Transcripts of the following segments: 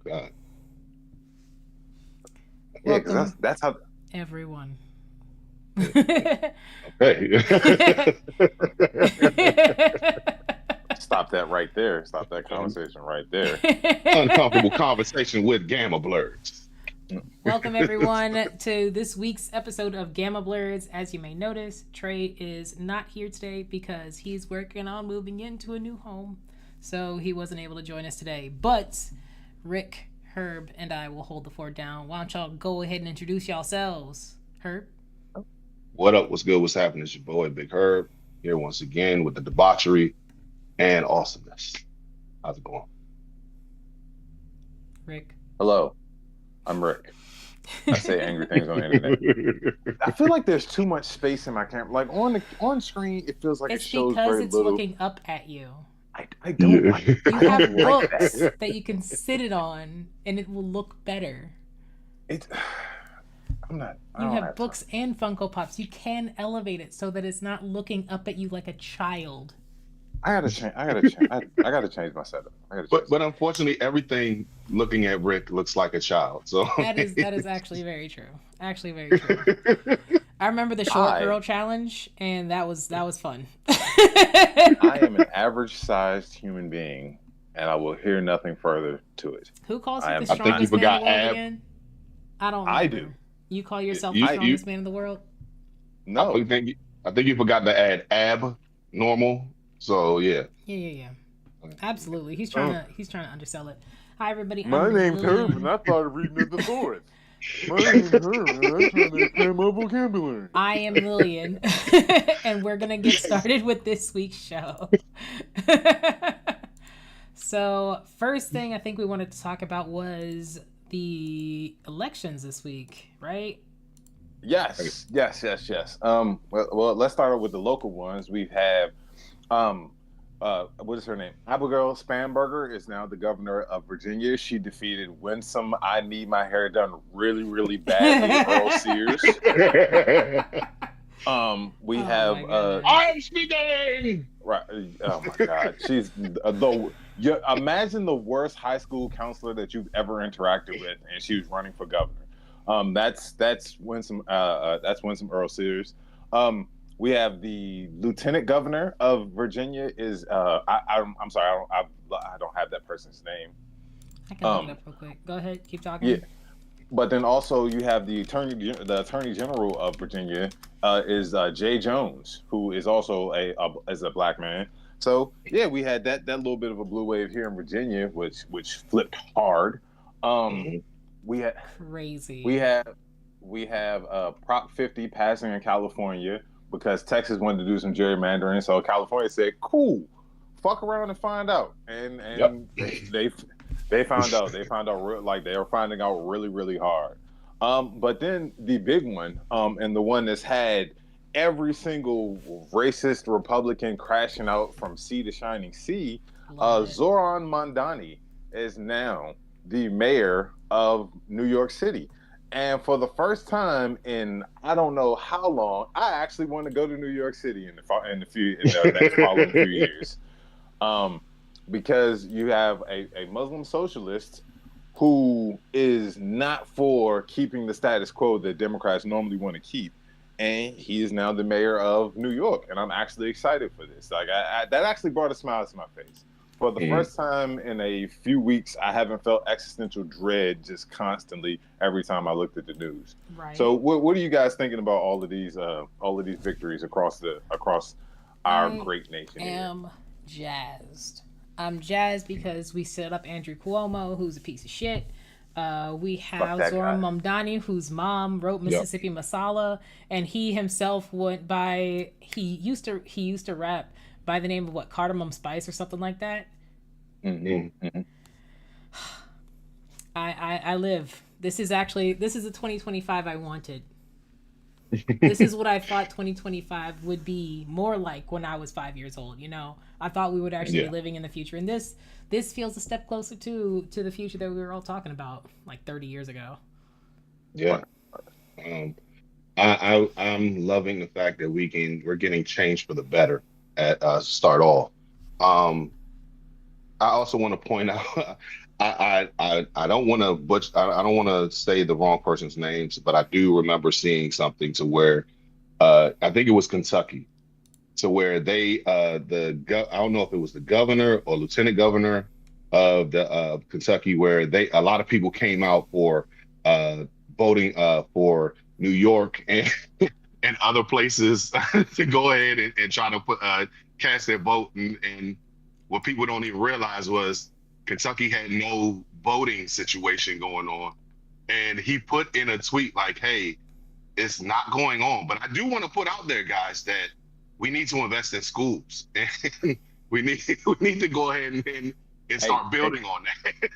God. Yeah, because Welcome, that's how. everyone. Yeah. Okay. Stop that right there. Stop that conversation right there. Uncomfortable conversation with Gamma Blurs. Welcome, everyone, to this week's episode of Gamma Blerds. As you may notice, Trey is not here today because he's working on moving into a new home. So he wasn't able to join us today. But Rick, Herb, and I will hold the fort down. Why don't y'all go ahead and introduce yourselves? Herb? What up? What's good? What's happening? It's your boy Big Herb here once again with the debauchery and awesomeness. How's it going? Rick? Hello, I'm Rick. I say angry things on the internet. I feel like there's too much space in my camera. Like on screen, it feels like it It's shows because very it's little. looking up at you. I don't like. You I have don't like books that. that you can sit it on and it will look better. It's. I'm not. I You don't have have time. books and Funko Pops. You can elevate it so that it's not looking up at you like a child. I gotta change. I gotta change. I gotta change my setup. I gotta change. But unfortunately, everything looking at Rick looks like a child. So That is actually very true. Actually very true. I remember the short I girl challenge and that was fun. I am an average sized human being, and I will hear nothing further to it. Who calls I you am. the I think you strongest man in the forgot world Ab. again? I don't I remember. do. You call yourself the You, I you, strongest man in the world? I no. think you forgot to add ab normal. So yeah. Yeah. Absolutely. Oh, He's trying to undersell it. Hi everybody, my I'm name's Herb, and Lillian. I thought of reading at the forest. My name's Herb, and I'm trying to expand my vocabulary. I am Lillian, and we're gonna get started with this week's show. So, first thing I think we wanted to talk about was the elections this week, right? Yes. Well, let's start out with the local ones. We have, um, what is her name? Abigail Spanberger is now the governor of Virginia. She defeated winsome, I need my hair done really, really badly, Earl Sears. We Oh have, my goodness. I'm speaking. right. Oh my God, she's though. You imagine the worst high school counselor that you've ever interacted with, and she was running for governor. That's Winsome. That's Winsome Earl Sears. We have the lieutenant governor of Virginia is I'm sorry, I don't have that person's name. I can look it Um, up real quick. Go ahead, keep yeah, talking. but then also you have the attorney general of Virginia is Jay Jones, who is also a black man. So yeah, we had that little bit of a blue wave here in Virginia, which flipped hard. Um, Mhm. we had we Crazy. have we have Prop 50 passing in California because Texas wanted to do some gerrymandering. So California said, "Cool, fuck around and find out." And Yep. and they found out. They found out like they were finding out really really hard. But then the big one, and the one that's had every single racist Republican crashing out from sea to shining sea, Love it. Zoran Mondani is now the mayor of New York City. And for the first time in I don't know how long, I actually want to go to New York City in the next following few years, um, because you have a Muslim socialist who is not for keeping the status quo that Democrats normally want to keep, and he is now the mayor of New York, and I'm actually excited for this. Like that actually brought a smile to my face. For the Mm. first time in a few weeks, I haven't felt existential dread just constantly every time I looked at the news. So, Right. what are you guys thinking about all of these victories across our I great nation here? am jazzed. I'm jazzed because we set up Andrew Cuomo, who's a piece of shit. We Fuck have that Zoran guy. Mamdani, whose mom wrote Yep. Mississippi Masala, and he himself went by he used to rap by the name of what, Cardamom Spice or something like that. Mm-hmm, Mm. mm-hmm. I live. This is a 2025 I wanted. This is what I thought 2025 would be more like when I was 5 years old. I thought we would actually be Yeah. living in the future, and this feels a step closer to the future that we were all talking about like 30 years ago. Yeah. Right. Um, I'm loving the fact that we're getting change for the better at start off. Um, I also want to point out I don't want to I don't want to say the wrong person's names, but I do remember seeing something to where I think it was Kentucky, to where I don't know if it was the governor or lieutenant governor of the Kentucky, where a lot of people came out for uh voting for New York and and other places to go ahead and try to put cast their vote, and what people don't even realize was Kentucky had no voting situation going on, and he put in a tweet like, "Hey, it's not going on." But I do want to put out there, guys, that we need to invest in schools. We need to go ahead and Hey, start hey, building on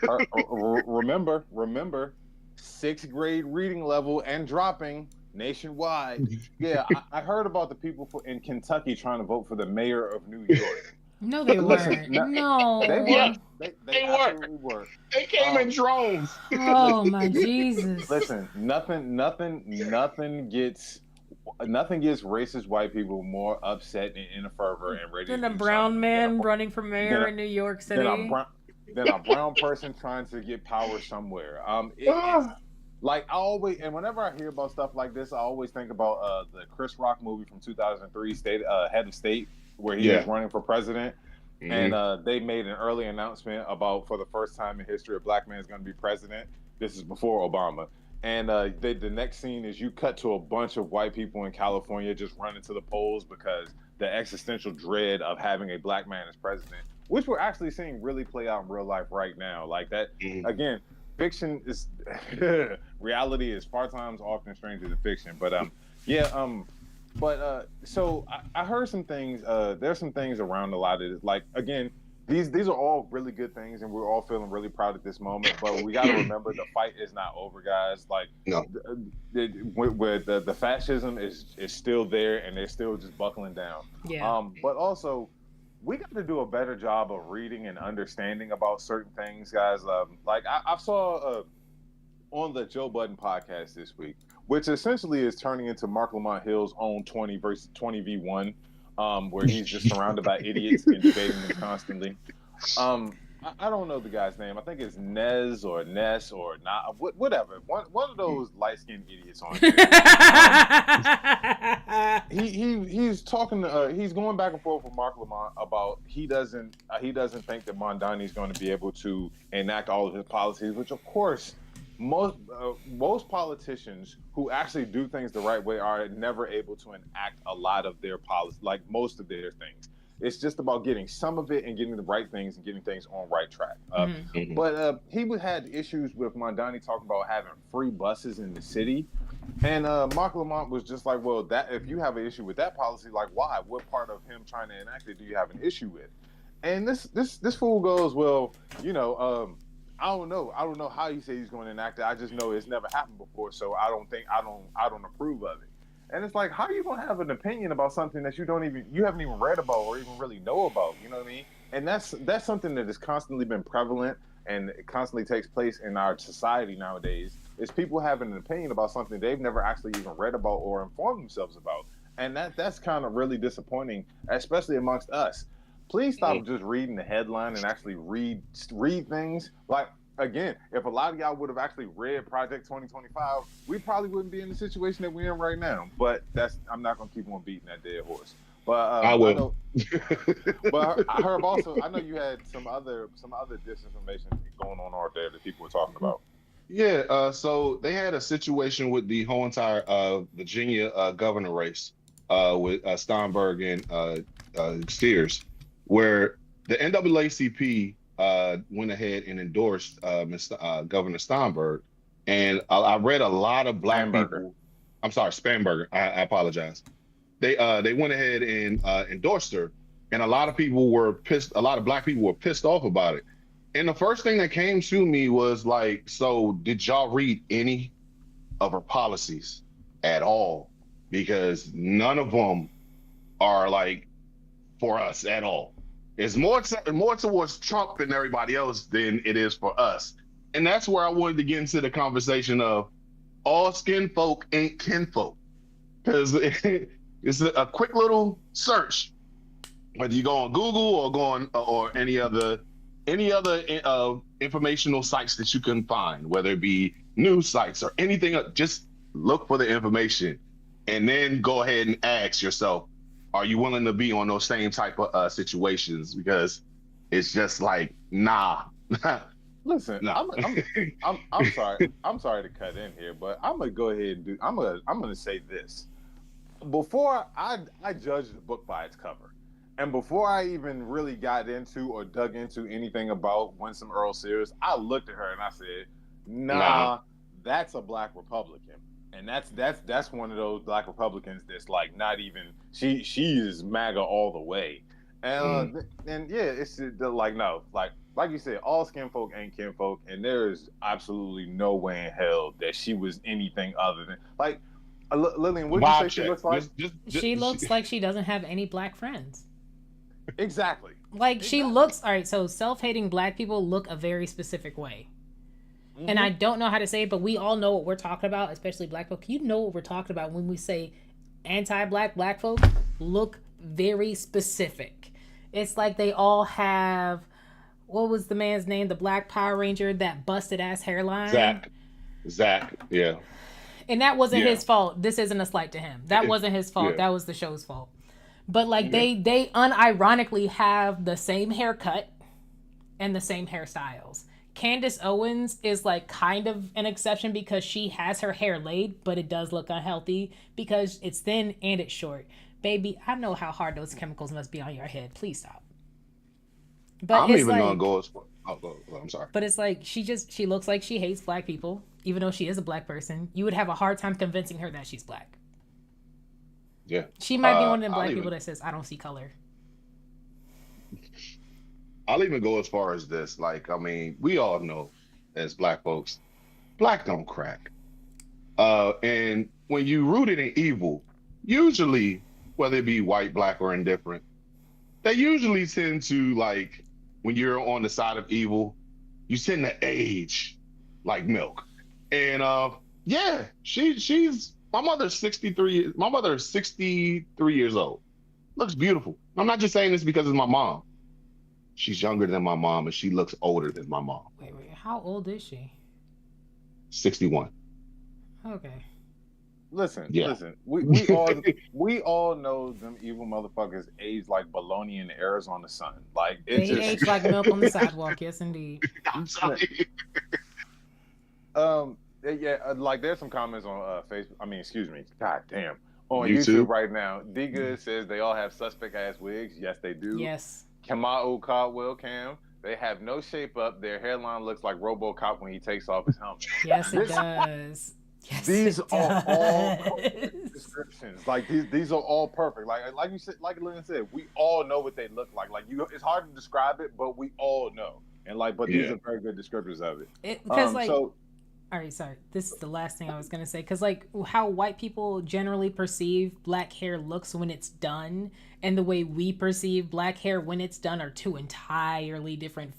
that. remember, sixth grade reading level and dropping nationwide. Yeah, I heard about the people in Kentucky trying to vote for the mayor of New York. No, they Listen, weren't. no, they No. were. Yes, They they were. absolutely were. They came in Um, drones. Oh my Jesus. listen, nothing gets racist white people more upset and in a fervor and ready to Then a do something brown man running for than mayor a, in New York than a City. brown than a brown person trying to get power somewhere. It's Ah, like I always, and whenever I hear about stuff like this, I always think about the Chris Rock movie from 2003, Head of State, where he was yeah. running for president, and Hmm. they made an early announcement about, for the first time in history, a black man is going to be president. This is before Obama. And the next scene is you cut to a bunch of white people in California just running to the polls because the existential dread of having a black man as president, which we're actually seeing really play out in real life right now. Like that, Hmm. again, fiction is reality is far times often stranger than fiction. But yeah, so I heard some things. There's some things around a lot of this. Like again, these are all really good things, and we're all feeling really proud at this moment. But we got to remember the fight is not over, guys. Like No. where the fascism is still there, and they're still just buckling down. Yeah. But also, we got to do a better job of reading and understanding about certain things, guys. Like I saw on the Joe Budden podcast this week, which essentially is turning into Mark Lamont Hill's own 20 versus 20v1, where he's just surrounded by idiots and debating them constantly. I don't know the guy's name. I think it's Nez or Ness or not, whatever. One of those light skinned idiots on here. He's talking. He's going back and forth with Mark Lamont about he doesn't think that Mondani is going to be able to enact all of his policies, which of course most politicians who actually do things the right way are never able to enact a lot of their policy, like most of their things. It's just about getting some of it and getting the right things and getting things on right track. Mhm. Hmm. But he had issues with Mondani talking about having free buses in the city, and Mark Lamont was just like, "Well, that if you have an issue with that policy, like why? What part of him trying to enact it do you have an issue with?" And this fool goes, "Well, you know, I don't know. I don't know how he said he's going to enact it. I just know it's never happened before, so I don't approve of it." And it's like, how are you going to have an opinion about something that you haven't even read about or even really know about? You know what I mean? And that's something that has constantly been prevalent and it constantly takes place in our society nowadays. Is people having an opinion about something they've never actually even read about or informed themselves about, and that's kind of really disappointing, especially amongst us. Please Hmm. stop just reading the headline and actually read things. Like again, if a lot of y'all would have actually read Project 2025, we probably wouldn't be in the situation that we're in right now. But I'm not gonna keep on beating that dead horse. But I I will. know, but I heard also I know you had some other disinformation going on out there that people were talking about. Yeah, so they had a situation with the whole entire Virginia governor race with Steinberg and Steers, where the NAACP went ahead and endorsed Governor Steinberg. And I read a lot of black Hamburger. people. I'm sorry, Spanberger. I apologize. They went ahead and endorsed her, and a lot of people were pissed. A lot of black people were pissed off about it. And the first thing that came to me was like, so did y'all read any of her policies at all? Because none of them are like for us at all. It's more towards Trump than everybody else than it is for us. And that's where I wanted to get into the conversation of all skin folk ain't kinfolk. Because it's a quick little search, whether you go on Google or go on or any other any other informational sites that you can find, whether it be news sites or anything. Just look for the information, and then go ahead and ask yourself, are you willing to be on those same type of situations? Because it's just like, nah, Listen, nah. I'm sorry. I'm sorry to cut in here, but I'm gonna go ahead and do. I'm gonna say this before I judge the book by its cover, and before I even really got into or dug into anything about Winsome Earl Sears, I looked at her and I said, Nah. "Nah, that's a Black Republican." And that's one of those Black Republicans that's like not even she is MAGA all the way, and yeah, it's like no, like you said, all skin folk ain't kinfolk, and there is absolutely no way in hell that she was anything other than like Lillian. What'd you say Vibe she check. looks like? She looks like she doesn't have any black friends. Exactly. Like she looks all right. So self-hating black people look a very specific way. And I don't know how to say it, but we all know what we're talking about, especially black folk. You know what we're talking about when we say anti-black black folk look very specific. It's like they all have, what was the man's name? The Black Power Ranger, that busted ass hairline. Zach, yeah, And that wasn't yeah, his fault. This isn't a slight to him. That wasn't his fault. yeah, That was the show's fault. But like yeah. they unironically have the same haircut and the same hairstyles. Candace Owens is like kind of an exception because she has her hair laid, but it does look unhealthy because it's thin and it's short. Baby, I know how hard those chemicals must be on your head. Please stop. But I'm it's even gonna like, go as far. I'm sorry. but it's like she looks like she hates black people, even though she is a black person. You would have a hard time convincing her that she's black. Yeah, She might be one of them I'll black even people that says, I don't see color. I'll even go as far as this. Like, I mean, we all know as black folks, black don't crack. And when you rooted in evil, usually, whether it be white, black, or indifferent, they usually tend to like when you're on the side of evil, you tend to age like milk. And yeah, she's my mother's 63. My mother is 63 years old. Looks beautiful. I'm not just saying this because it's my mom. She's younger than my mom and she looks older than my mom. Wait, how old is she? 61. Okay. Yeah. Listen. We all know them evil motherfuckers age like bologna in the Arizona sun. Like it They just age like milk on the sidewalk. Yes, indeed. I'm sorry. yeah, like there's some comments on Facebook. I mean, excuse me. God damn. On YouTube YouTube. right now, D Good says they all have suspect ass wigs. Yes, they do. Yes. Kamau Caldwell Cam. They have no shape up. Their hairline looks like RoboCop when he takes off his helmet. Yes, it does. Yes, These it are all does. descriptions. Like these are all perfect. Like you said, like Lynn said, we all know what they look like. Like it's hard to describe it, but we all know. And but these Yeah. are very good descriptors of it. Because So all right, sorry. This is the last thing I was gonna say. Because like how white people generally perceive black hair looks when it's done, and the way we perceive black hair when it's done are two entirely different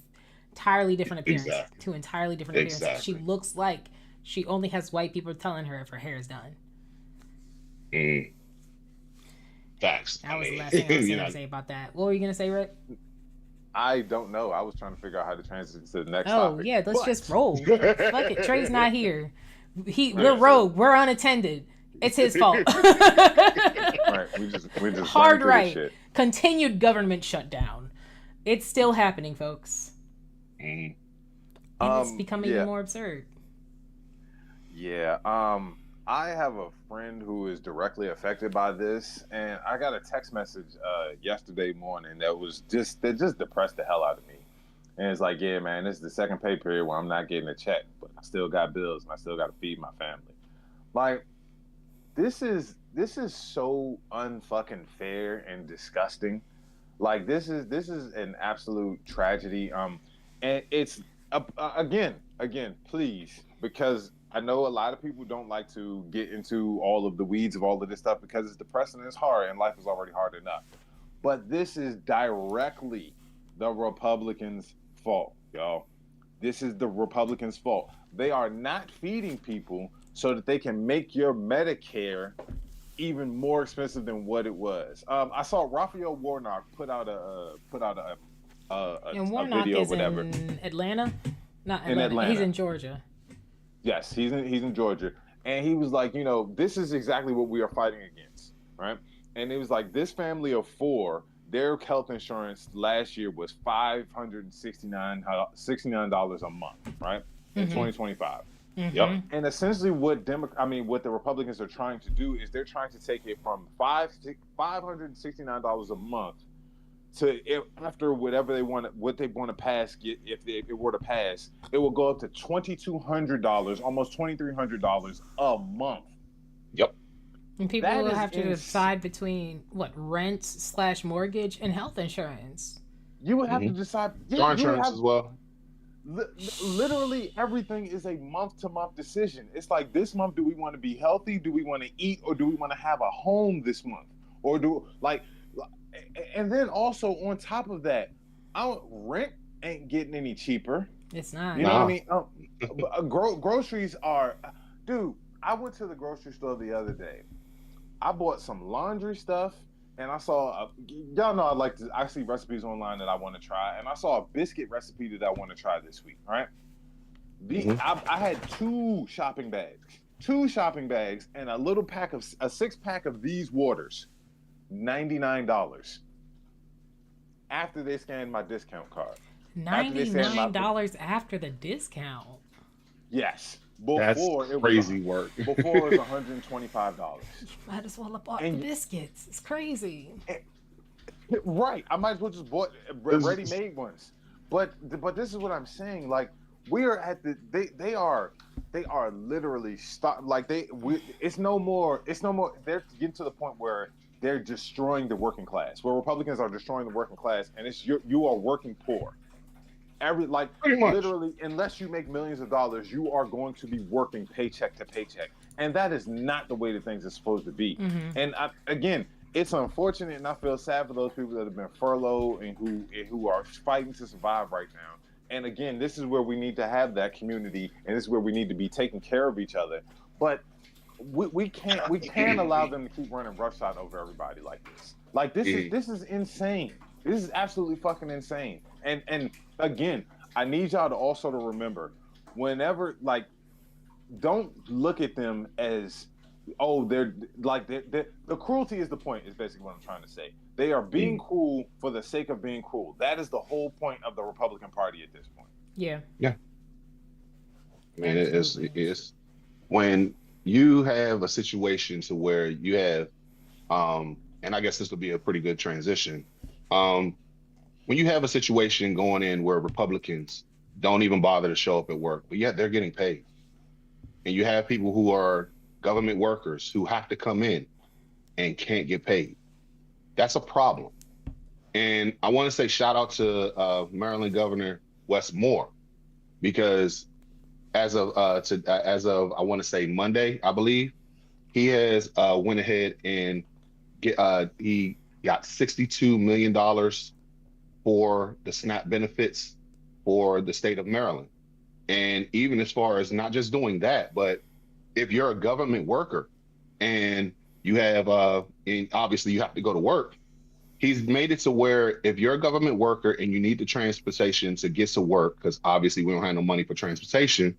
appearances. Exactly. Two entirely different appearances. She Exactly. looks like she only has white people telling her if her hair is done. Mm, facts. That I was the mean, last thing I was you gonna know, say about that. What were you gonna say, Rick? I don't know. I was trying to figure out how to transition to the next Oh topic. yeah, let's But just roll. Fuck it. Trey's not here. We're Right. rogue. We're unattended. It's his fault. right, we just Hard running through this right. shit. Continued government shutdown. It's still happening, folks. mm, And it's becoming yeah. even more absurd. Yeah. I have a friend who is directly affected by this, and I got a text message yesterday morning that just depressed the hell out of me. And it's like, yeah, man, this is the second pay period where I'm not getting a check, but I still got bills and I still got to feed my family. Like, this is so unfucking fair and disgusting. Like, this is an absolute tragedy. And it's again, please, because I know a lot of people don't like to get into all of the weeds of all of this stuff because it's depressing and it's hard, and life is already hard enough. But this is directly the Republicans' fault, y'all. This is the Republicans' fault. They are not feeding people so that they can make your Medicare even more expensive than what it was. I saw Raphael Warnock put out a And a Warnock video or is whatever in Atlanta. Not in Atlanta. He's Atlanta. in Georgia. Yes, he's in Georgia, and he was like, this is exactly what we are fighting against, right? And it was like this family of four, their health insurance last year was $569 a month, right? In Mm-hmm. 2025. Yep. Mm-hmm. And essentially, what the Republicans are trying to do is they're trying to take it from $569 a month to after whatever what they want to pass. If it were to pass, it will go up to $2,200, almost $2,300 a month. Yep. And people That will is have to decide between what rent/mortgage and health insurance. You would have to decide. Car Yeah, you would insurance have. as well. Literally everything is a month to month decision. It's like this month, do we want to be healthy? Do we want to eat, or do we want to have a home this month? Or and then also on top of that, our rent ain't getting any cheaper. It's not. You know what I mean? Groceries are, dude. I went to the grocery store the other day. I bought some laundry stuff, and I saw y'all know I see recipes online that I want to try, and I saw a biscuit recipe that I want to try this week. Right? I had two shopping bags, and a 6-pack of these waters, $99. After they scanned my discount card. $99 after the discount. Yes. That's crazy work. Before it was $125. You might as well have bought the biscuits. It's crazy. Right. I might as well just bought ready-made ones. But this is what I'm saying. Like, we are at they are literally it's no more. They're getting to the point where they're destroying the working class. Where Republicans are destroying the working class, and it's you are working poor. Literally, unless you make millions of dollars, you are going to be working paycheck to paycheck, and that is not the way that things are supposed to be. Mm-hmm. And again, it's unfortunate, and I feel sad for those people that have been furloughed and who are fighting to survive right now. And again, this is where we need to have that community, and this is where we need to be taking care of each other. But we can't allow them to keep running roughshod over everybody like this. Like this is insane. This is absolutely fucking insane. And again, I need y'all to also to remember, whenever don't look at them as they're the cruelty is the point, is basically what I'm trying to say. They are being cruel for the sake of being cruel. That is the whole point of the Republican Party at this point. Yeah. Yeah. Man, it is when you have a situation to where you have, and I guess this will be a pretty good transition. When you have a situation going in where Republicans don't even bother to show up at work, but yet they're getting paid, and you have people who are government workers who have to come in and can't get paid, that's a problem. And I want to say shout out to Maryland Governor Wes Moore, because as of I want to say Monday, I believe, he has went ahead and he got $62 million for the SNAP benefits for the state of Maryland. And even as far as not just doing that, but if you're a government worker and you have, and obviously you have to go to work, he's made it to where if you're a government worker and you need the transportation to get to work, because obviously we don't have no money for transportation,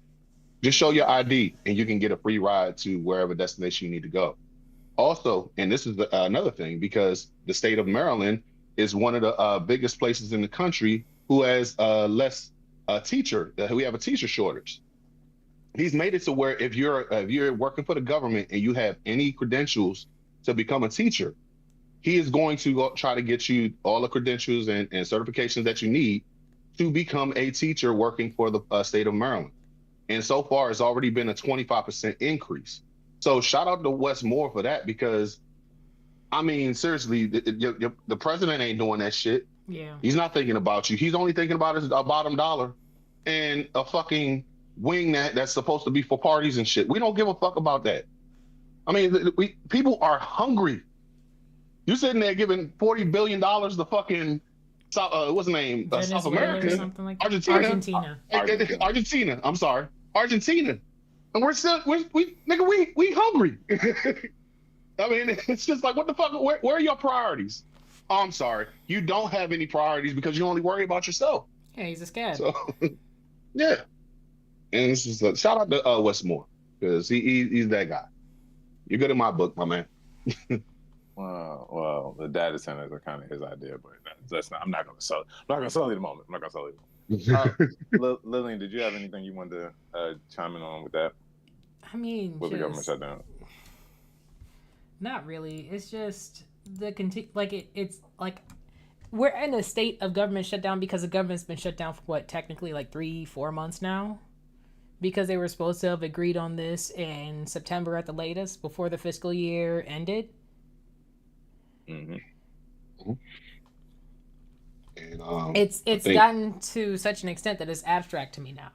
just show your ID and you can get a free ride to wherever destination you need to go. Also, and this is another thing, because the state of Maryland is one of the biggest places in the country who has less teacher. We have a teacher shortage. He's made it to where if you're working for the government and you have any credentials to become a teacher, he is going to try to get you all the credentials and certifications that you need to become a teacher working for the state of Maryland. And so far, it's already been a 25% increase. So shout out to Wes Moore for that, because, I mean, seriously, the president ain't doing that shit. Yeah. He's not thinking about you. He's only thinking about his bottom dollar and a fucking wing that's supposed to be for parties and shit. We don't give a fuck about that. I mean, people are hungry. You're sitting there giving $40 billion to fucking what's the name? South America, something like Argentina. I'm sorry, Argentina, and we're still we hungry. I mean, it's just like, what the fuck? Where are your priorities? Oh, I'm sorry. You don't have any priorities because you only worry about yourself. Yeah, he's a scab. So yeah, and it's just shout out to Westmore because he's that guy. You're good in my book, my man. Well, the data centers are kind of his idea, but that's not. I'm not going to sell. I'm not going to sell you the moment. I'm not going to sell you. Lillian, did you have anything you wanted to chime in on with that? I mean, With the government shutdown? Not really. It's just it's like we're in a state of government shutdown because the government's been shut down for what, technically like 3-4 months now, because they were supposed to have agreed on this in September at the latest before the fiscal year ended. Mm-hmm. And it's gotten to such an extent that it's abstract to me now.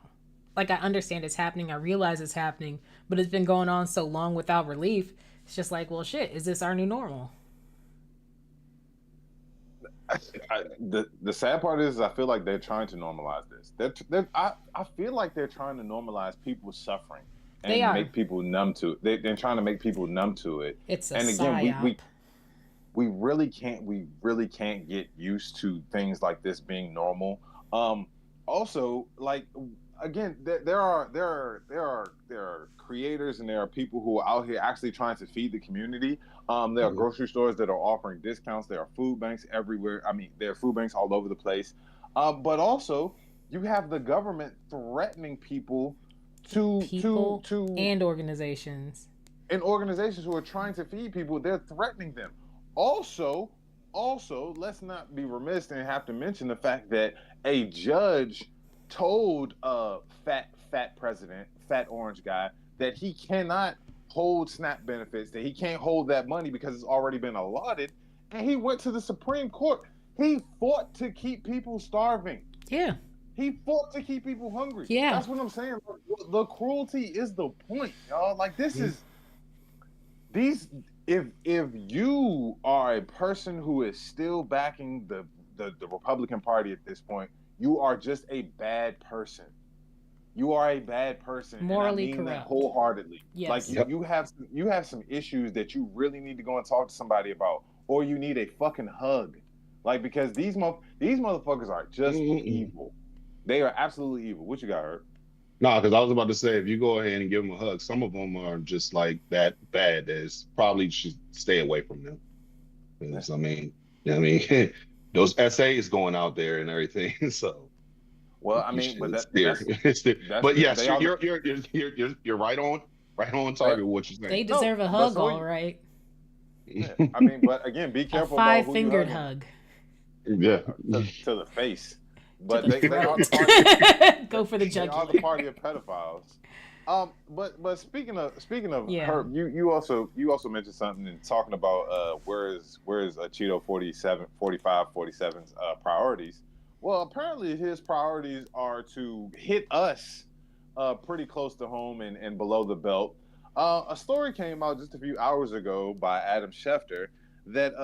Like, I understand it's happening, I realize it's happening, but it's been going on so long without relief. It's just like, well, shit, is this our new normal? The sad part is I feel like they're trying to normalize this. I feel like they're trying to normalize people suffering and make people numb to it. They're trying to make people numb to it. It's a psyop. We really can't get used to things like this being normal. Also, like, again, there are creators and there are people who are out here actually trying to feed the community. There are grocery stores that are offering discounts. There are food banks everywhere. I mean, there are food banks all over the place. But also, you have the government threatening people and organizations. And organizations who are trying to feed people, they're threatening them. Also, let's not be remiss and have to mention the fact that a judge told fat president, fat orange guy, that he cannot hold SNAP benefits, that he can't hold that money because it's already been allotted. And he went to the Supreme Court. He fought to keep people starving. Yeah. He fought to keep people hungry. Yeah. That's what I'm saying. The cruelty is the point, y'all. Like, this is these. If you are a person who is still backing the Republican Party at this point, you are just a bad person. You are a bad person. Morally and I mean corrupt. That wholeheartedly. Yes. Like, you have some issues that you really need to go and talk to somebody about, or you need a fucking hug. Like, because these motherfuckers are just evil. They are absolutely evil. What you got, Herb? No, because I was about to say, if you go ahead and give them a hug, some of them are just like that bad that probably should stay away from them. Because I mean, those essays going out there and everything. So, well, I mean, but but yes, you're right on target with what you're saying. They deserve a hug, all right. Yeah, I mean, but again, be careful. A 5-fingered hug. Yeah, to the face. But they are the party. Go for the jugular. They are the party of pedophiles. But speaking of Herb, you also mentioned something in talking about where's a Cheeto 47's priorities. Well, apparently his priorities are to hit us pretty close to home and below the belt. A story came out just a few hours ago by Adam Schefter that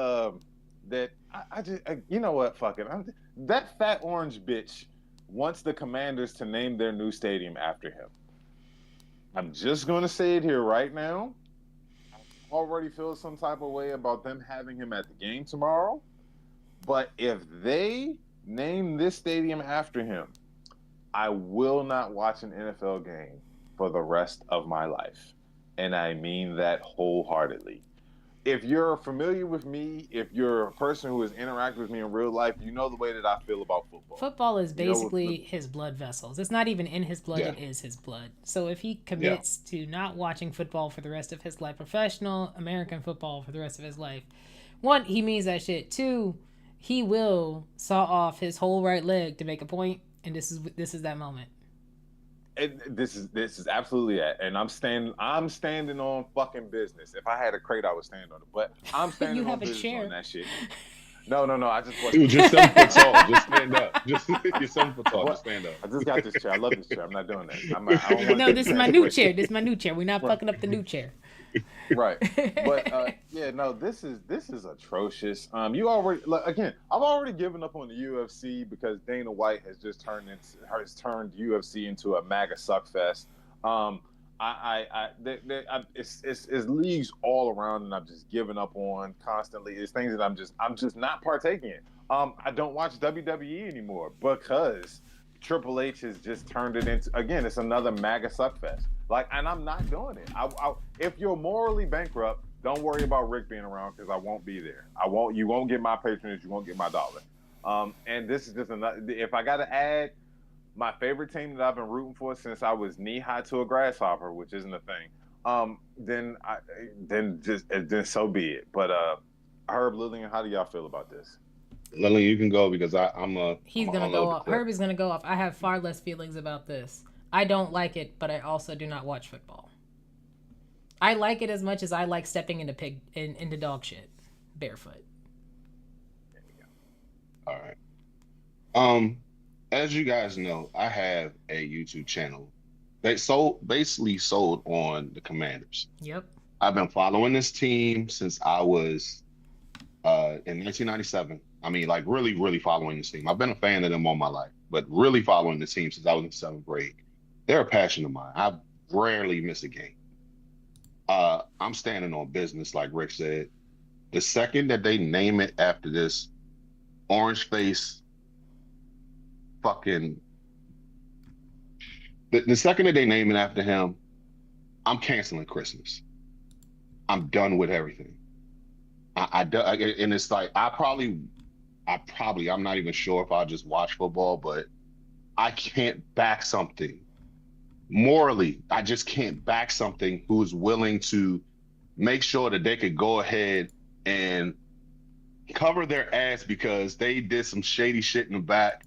I just you know what, fuck it. That fat orange bitch wants the Commanders to name their new stadium after him. I'm just going to say it here right now. I already feel some type of way about them having him at the game tomorrow. But if they name this stadium after him, I will not watch an NFL game for the rest of my life. And I mean that wholeheartedly. If you're familiar with me, if you're a person who has interacted with me in real life, you know the way that I feel about football. Football is basically his blood vessels. It's not even in his blood, it is his blood. So if he commits to not watching football for the rest of his life, professional American football for the rest of his life, one, he means that shit. Two, he will saw off his whole right leg to make a point, and this is that moment. This is absolutely it, and I'm standing on fucking business. If I had a crate, I would stand on it, but I'm standing on business on that shit. No, I just wasn't. Dude, just 7 foot tall. Just stand up. You're 7 foot tall. Just stand up. I just got this chair. I love this chair. I'm not doing that. No, this is my new chair. This is my new chair. We're not fucking up the new chair. Right, but this is atrocious. You already again. I've already given up on the UFC because Dana White has just turned UFC into a MAGA suckfest. It's leagues all around, and I'm just giving up on constantly. It's things that I'm just not partaking in. I don't watch WWE anymore because Triple H has just turned it into, again, it's another MAGA suckfest. Like, and I'm not doing it. If you're morally bankrupt, don't worry about Rick being around because I won't be there. You won't get my patronage. You won't get my dollar. And this is just another. If I got to add my favorite team that I've been rooting for since I was knee high to a grasshopper, which isn't a thing, then so be it. But Herb, Lillian, how do y'all feel about this? Lily, you can go because He's gonna go off. Herb is gonna go off. I have far less feelings about this. I don't like it, but I also do not watch football. I like it as much as I like stepping into dog shit barefoot. All right. As you guys know, I have a YouTube channel that basically sold on the Commanders. Yep. I've been following this team since I was in 1997. I mean, like really, really following this team. I've been a fan of them all my life, but really following this team since I was in seventh grade. They're a passion of mine. I rarely miss a game. I'm standing on business, like Rick said. The second that they name it after this orange face fucking the second that they name it after him, I'm canceling Christmas. I'm done with everything. And it's like I'm not even sure if I'll just watch football, but I can't back something morally. I just can't back something who's willing to make sure that they could go ahead and cover their ass because they did some shady shit in the back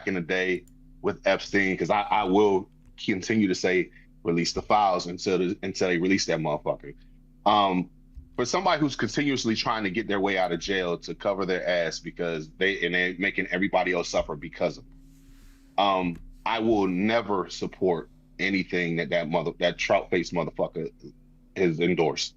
in the day with Epstein. Because I will continue to say release the files until they release that motherfucker. For somebody who's continuously trying to get their way out of jail to cover their ass because they're making everybody else suffer because of it. I will never support anything that trout faced motherfucker has endorsed.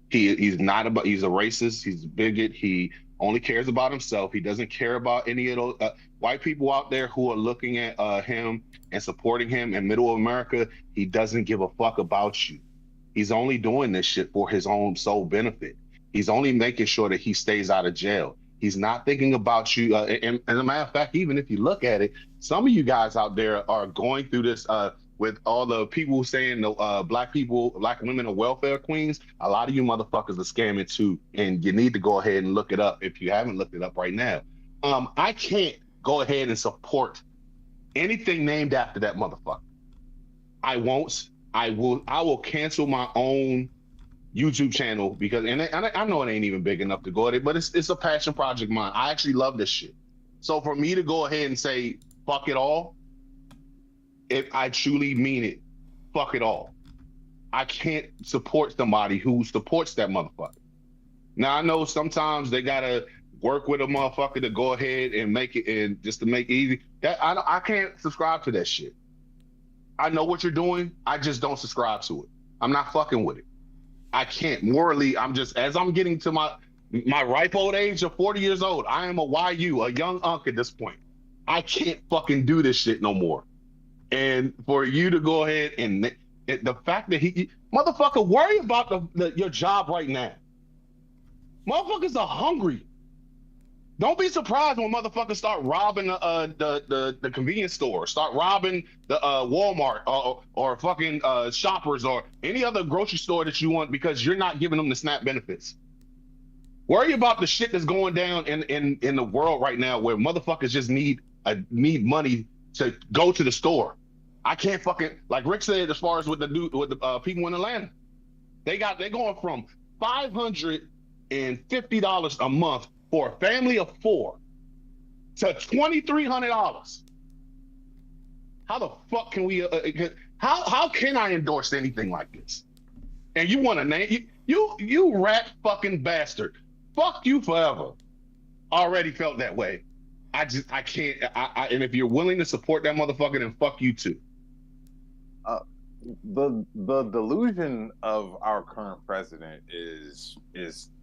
He's a racist. He's a bigot. He only cares about himself. He doesn't care about any of those white people out there who are looking at him and supporting him in middle America. He doesn't give a fuck about you. He's only doing this shit for his own sole benefit. He's only making sure that he stays out of jail. He's not thinking about you. And as a matter of fact, even if you look at it, some of you guys out there are going through this with all the people saying black women are welfare queens. A lot of you motherfuckers are scamming too. And you need to go ahead and look it up if you haven't looked it up right now. I can't go ahead and support anything named after that motherfucker. I won't. I will cancel my own YouTube channel because, and I know it ain't even big enough to go at it, but it's a passion project of mine. I actually love this shit. So for me to go ahead and say fuck it all, if I truly mean it, fuck it all. I can't support somebody who supports that motherfucker. Now I know sometimes they gotta work with a motherfucker to go ahead and make it, and just to make it easy. That I can't subscribe to that shit. I know what you're doing. I just don't subscribe to it. I'm not fucking with it. I can't morally. As I'm getting to my ripe old age of 40 years old, I am a YU, a young unk at this point. I can't fucking do this shit no more. And for you to go ahead and the fact that motherfucker, worry about your job right now. Motherfuckers are hungry. Don't be surprised when motherfuckers start robbing the convenience store, start robbing the Walmart or fucking Shoppers or any other grocery store that you want because you're not giving them the SNAP benefits. Worry about the shit that's going down in the world right now where motherfuckers just need money to go to the store. I can't fucking, like Rick said, as far as with the people in Atlanta, they're going from $550 a month for a family of 4 to $2,300. How the fuck can we? How can I endorse anything like this? And you want to name you rat fucking bastard? Fuck you forever. Already felt that way. I can't. And if you're willing to support that motherfucker, then fuck you too. The delusion of our current president is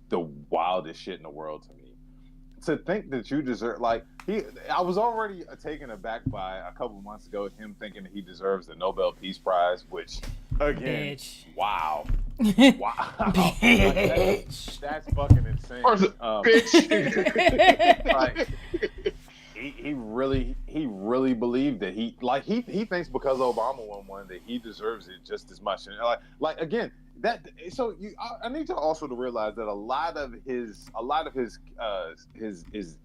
the wildest shit in the world to me. To think that you deserve, I was already taken aback by a couple months ago him thinking that he deserves the Nobel Peace Prize, which Again, Bitch. wow. Wow. Bitch. That's fucking insane. Bitch. Like he really believed that he thinks because Obama won one that he deserves it just as much. And like again, that so I need to also to realize that a lot of his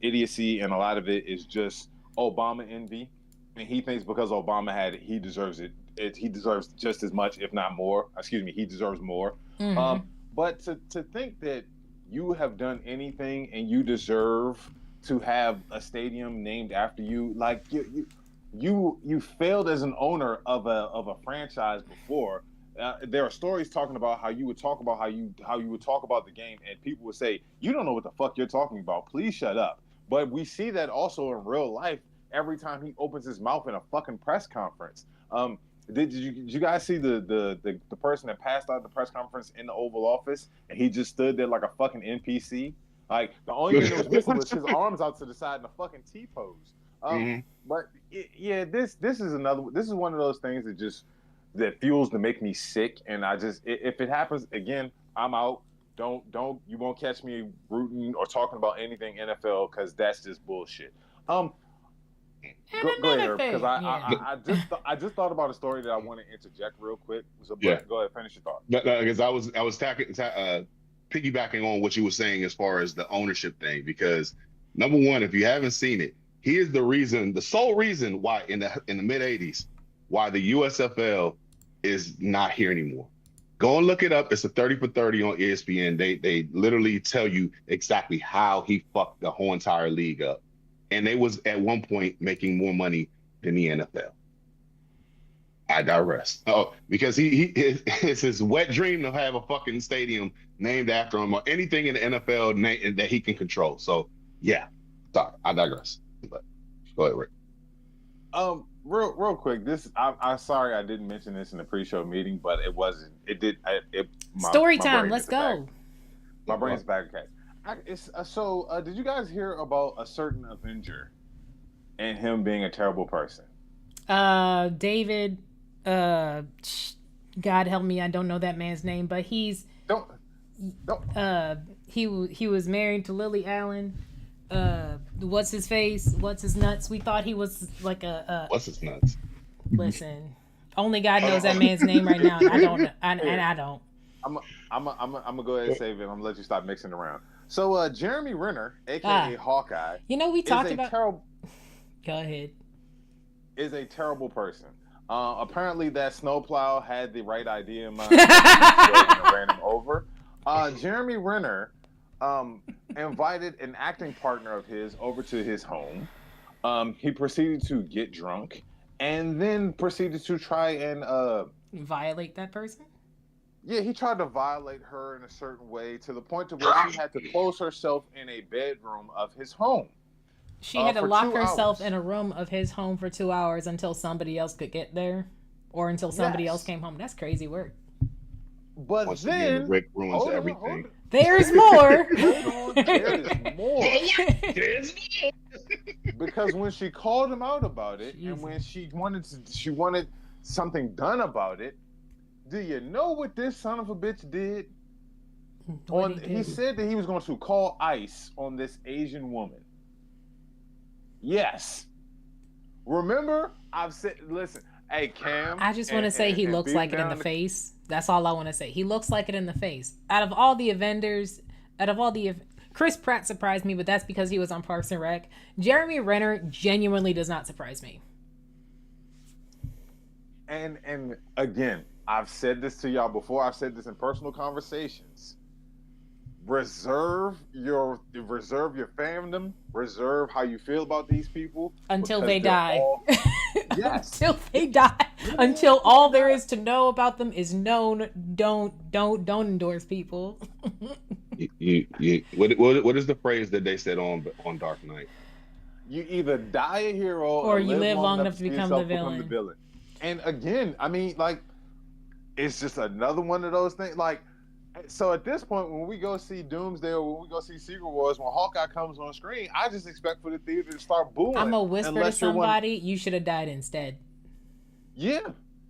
idiocy and a lot of it is just Obama envy. And he thinks because Obama had it, he deserves it. He deserves just as much, if not more. Excuse me, he deserves more. Mm-hmm. But to think that you have done anything and you deserve to have a stadium named after you, like you failed as an owner of a franchise before. There are stories talking about how you would talk about how you would talk about the game, and people would say, "You don't know what the fuck you're talking about. Please shut up." But we see that also in real life every time he opens his mouth in a fucking press conference. Did you guys see the person that passed out at the press conference in the Oval Office and he just stood there like a fucking NPC? Like the only thing that was missing was his arms out to the side in a fucking T pose. But this is one of those things that fuels to make me sick. And if it happens again, I'm out. Don't you won't catch me rooting or talking about anything NFL because that's just bullshit. Go ahead, because I just thought about a story that I want to interject real quick. So, go ahead, finish your thought. Because I was piggybacking on what you were saying as far as the ownership thing. Because number one, if you haven't seen it, here's the sole reason why in the mid '80s, why the USFL is not here anymore. Go and look it up. It's a 30 for 30 on ESPN. They literally tell you exactly how he fucked the whole entire league up. And they was at one point making more money than the NFL. I digress. Oh, because it's his wet dream to have a fucking stadium named after him or anything in the NFL that he can control. So yeah, sorry, I digress. But go ahead, Rick. Real quick. I'm sorry I didn't mention this in the pre-show meeting, but it wasn't. It did. Story time. Let's go. My brain's back. Okay. Did you guys hear about a certain Avenger and him being a terrible person? David, God help me, I don't know that man's name, but he was married to Lily Allen. What's his face? What's his nuts? We thought he was like what's his nuts? Listen, only God knows that man's name right now. And I don't. I don't. I'm gonna go ahead and save it. I'm gonna let you stop mixing around. So Jeremy Renner, aka Hawkeye, we talked about. Go ahead. Is a terrible person. Apparently, that snowplow had the right idea in mind and ran him over. Jeremy Renner invited an acting partner of his over to his home. He proceeded to get drunk and then proceeded to try and violate that person. Yeah, he tried to violate her in a certain way to the point to where she had to close herself in a bedroom of his home. She had to lock herself in a room of his home for 2 hours until somebody else could get there or until somebody else came home. That's crazy work. But once then again, Rick ruins everything. There's more. There's more. Because when she called him out about it, and when she wanted something done about it, do you know what this son of a bitch did? He said that he was going to call ICE on this Asian woman. Yes. Remember, I've said, listen, hey, Cam. I just want to say he looks like it in the face. That's all I want to say. He looks like it in the face. Out of all the Avengers, Chris Pratt surprised me, but that's because he was on Parks and Rec. Jeremy Renner genuinely does not surprise me. And again, I've said this to y'all before. I've said this in personal conversations. Reserve your fandom. Reserve how you feel about these people until they die. Yes, until they die. Until all there is to know about them is known. Don't endorse people. What is the phrase that they said on Dark Knight? You either die a hero or you live long enough to become the villain. And again, I mean, like, it's just another one of those things. Like, so at this point, when we go see Doomsday or when we go see Secret Wars, when Hawkeye comes on screen, I just expect for the theater to start booing. I'm gonna whisper to somebody, you should have died instead. Yeah.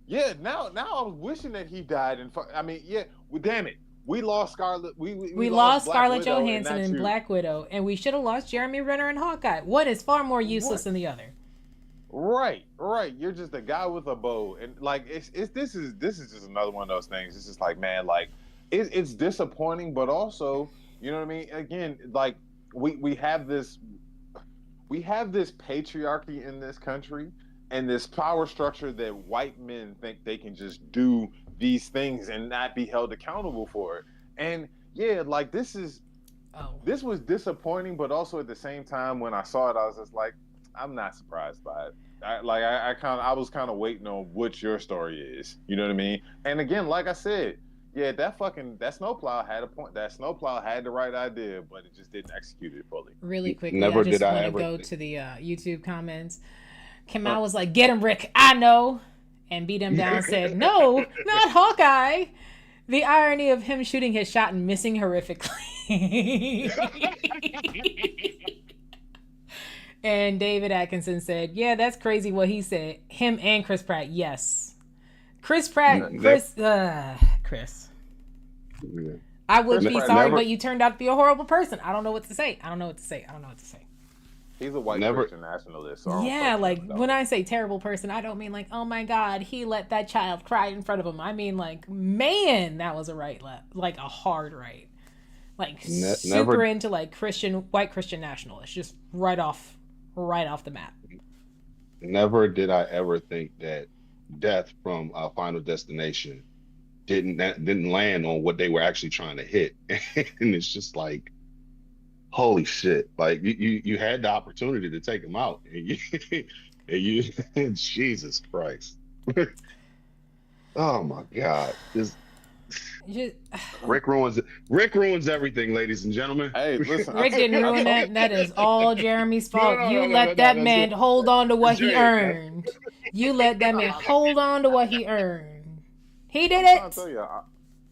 Yeah, now I was wishing that he died. I mean, yeah, well, damn it, we lost Scarlet. We We lost lost Black Scarlett Widow, and Johansson not in you. Black Widow, and we should have lost Jeremy Renner and Hawkeye. One is far more useless What? than the other. Right, right. You're just a guy with a bow, and like it's this is just another one of those things. It's just like, man, like it's disappointing, but also, you know what I mean. Again, like we have this patriarchy in this country and this power structure that white men think they can just do these things and not be held accountable for it. And yeah, like Oh, this was disappointing, but also at the same time, when I saw it, I was just like, I'm not surprised by it. I was kind of waiting on what your story is. You know what I mean? And again, like I said, yeah, that snowplow had a point. That snowplow had the right idea, but it just didn't execute it fully. really quickly, I Never did just I want to ever go think. to the YouTube comments. Huh. Kamal was like, "Get him, Rick. I know," and beat him down. Said, "No, not Hawkeye." The irony of him shooting his shot and missing horrifically. And David Atkinson said, "Yeah, that's crazy what he said. Him and Chris Pratt. Yes, Chris Pratt. Never, Chris. yeah. I would Chris be Pratt, sorry, Never, but you turned out to be a horrible person. I don't know what to say. I don't know what to say. I don't know what to say." he's a white never, Christian nationalist, so I don't Yeah, fuck with like him, when though. I say terrible person, I don't mean like, oh my god, he let that child cry in front of him. I mean like, man, that was a right left, like a hard right, like super never, into like white Christian nationalists, just right off the map. never did I ever think that death from Final Destination didn't land on what they were actually trying to hit, and it's just like, holy shit! Like you had the opportunity to take him out, and and you Jesus Christ! Oh my God! This Just, Rick ruins Rick ruins everything, ladies and gentlemen. Hey, listen, Rick didn't I ruin told that. That is all Jeremy's No, fault. no, You no, no, no, let no. that man hold on to what he Jay. earned. You let that man I, hold on to what he earned. He did I'm trying to it. tell you,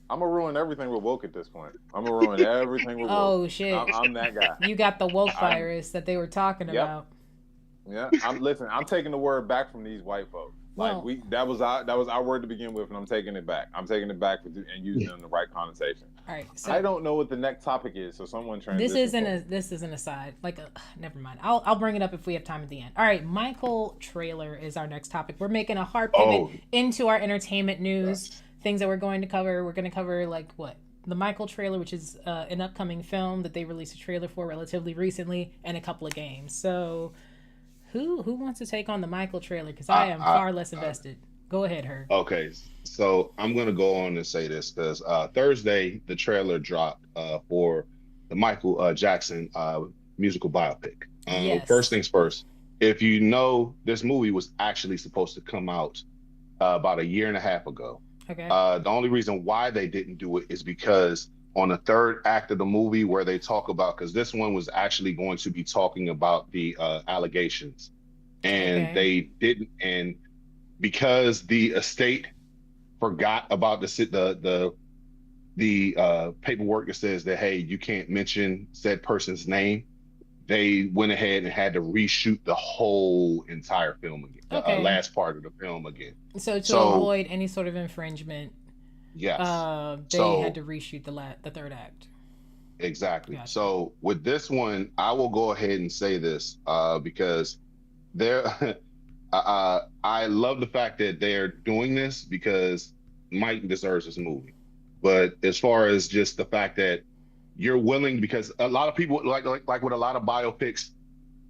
I'm gonna ruin everything with woke at this point. I'm gonna ruin everything with woke. Oh shit. I'm that guy. You got the woke I virus that they were talking Yep. about. Yeah. I'm taking the word back from these white folk. Like Well, that was our word to begin with, and I'm taking it back. I'm taking it back and using it in the right connotation. all right. I So don't know what the next topic is, so someone this transition isn't for a me. this isn't a side. Like never mind. I'll bring it up if we have time at the end. All right, Michael trailer is our next topic. We're making a hard pivot Oh, into our entertainment news, yes. things that we're going to cover. We're going to cover like what the Michael trailer, which is an upcoming film that they released a trailer for relatively recently, and a couple of games. So who wants to take on the Michael trailer? Because I I, am I, far less invested. Go ahead, her. okay, so I'm gonna go on and say this because Thursday the trailer dropped for the Michael Jackson musical biopic. First Yes. things first, if you know, this movie was actually supposed to come out about a year and a half ago. Okay. The only reason why they didn't do it is because on the third act of the movie, where they talk about, because this one was actually going to be talking about the allegations, and Okay. they didn't, and because the estate forgot about the paperwork that says that, hey, you can't mention said person's name, they went ahead and had to reshoot the whole entire film again, the Okay. last part of the film again. So to So avoid any sort of infringement, yes, they had to so reshoot the third act. exactly. Gotcha. So with this one, I will go ahead and say this because there, I love the fact that they're doing this because Mike deserves this movie. But as far as just the fact that you're willing, because a lot of people like with a lot of biopics,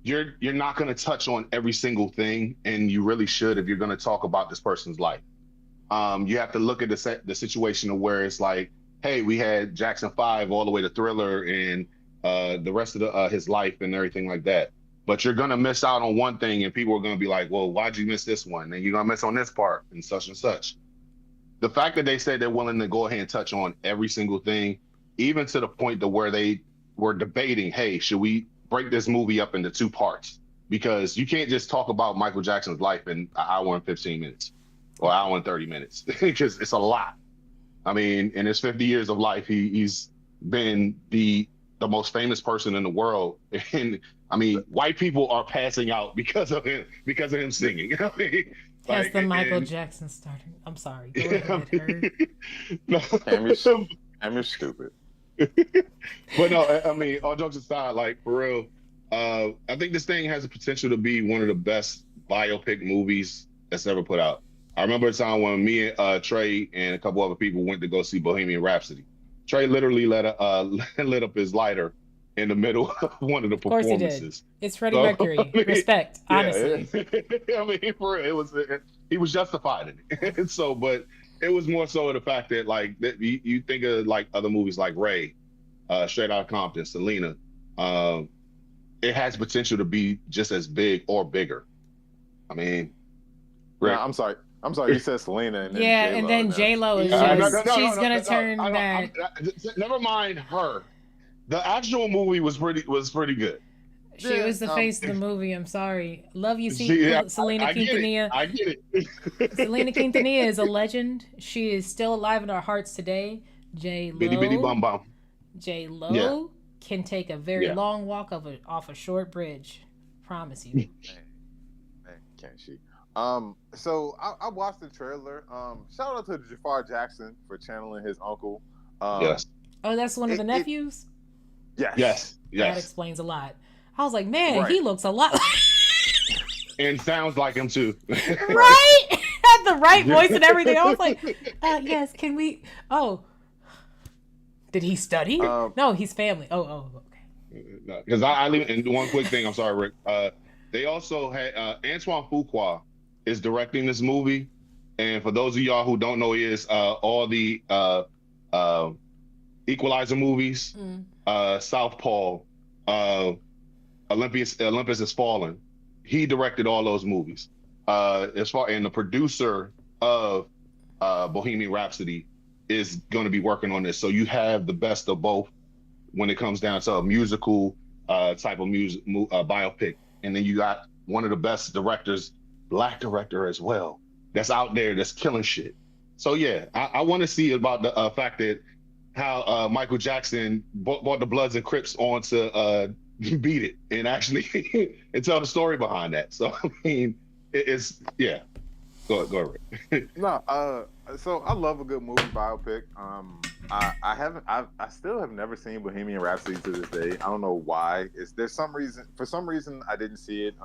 you're not going to touch on every single thing, and you really should if you're going to talk about this person's life. You have to look at the situation of where it's like, hey, we had Jackson 5 all the way to Thriller and the rest of his life and everything like that. But you're gonna miss out on one thing, and people are gonna be like, well, why'd you miss this one? And you're gonna miss on this part and such and such. The fact that they said they're willing to go ahead and touch on every single thing, even to the point to where they were debating, hey, should we break this movie up into two parts? Because you can't just talk about Michael Jackson's life in an hour and 15 minutes or an hour and 30 minutes because it's a lot. I mean, in his 50 years of life, he's been the the most famous person in the world, and I mean, white people are passing out because of him singing. I mean, Has like, the Michael and Jackson started? I'm sorry. Go I ahead, her. no, Cameron's stupid. but no, I mean, all jokes aside, like for real, I think this thing has the potential to be one of the best biopic movies that's ever put out. I remember a time when me and Trey and a couple other people went to go see Bohemian Rhapsody. Trey literally lit up his lighter in the middle of one of the Of course he did. performances. It's Freddie So Mercury. I mean, Respect, yeah, honestly. I mean, for real, he was justified in it. So, but it was more so the fact that like that you think of like other movies like Ray, Straight Outta Compton, Selena. Um, it has potential to be just as big or bigger. I mean, No, Rick. I'm sorry. I'm sorry. You said Selena and then Yeah, J and Lo, and then J Lo is yeah. No, no, just no, no, she's no, gonna no, no. turn that. Never mind her. The actual movie was pretty good. She Yeah, was the face of the movie. I'm sorry. Love you, Yeah, Selena I get it. Quintanilla. I get Selena it. Quintanilla is a legend. She is still alive in our hearts today. J Bitty bitty Lo, bum bum. J Yeah, Lo can take a very yeah. long walk off a short bridge. Promise you. Man, can't she? So I watched the trailer. Shout out to Jafar Jackson for channeling his uncle. Um, Yes, Oh, that's one of the it nephews. yes, yes, That yes. explains a lot. I was like, man, right, he looks a lot like And sounds like him too. right. right. Had the right voice and everything. I was like, yes, can we? Oh, did he study? Um, No, he's family. Okay. Because I leave and one quick thing. I'm sorry, Rick. They also had Antoine Fuqua is directing this movie, and for those of y'all who don't know, he is all the uh, Equalizer movies, Mm. Southpaw, uh, Olympus Has Fallen. He directed all those movies. As far and the producer of Bohemian Rhapsody is going to be working on this. So you have the best of both when it comes down to a musical type of biopic, and then you got one of the best directors, black director as well, that's out there that's killing shit. So yeah, I want to see about the fact that how Michael Jackson brought the Bloods and Crips on to beat it and actually and tell the story behind that. So I mean, it's yeah. Go ahead. Rick. no, so I love a good movie biopic. I haven't, I still have never seen Bohemian Rhapsody to this day. I don't know why. There's some reason, for some reason, I didn't see it.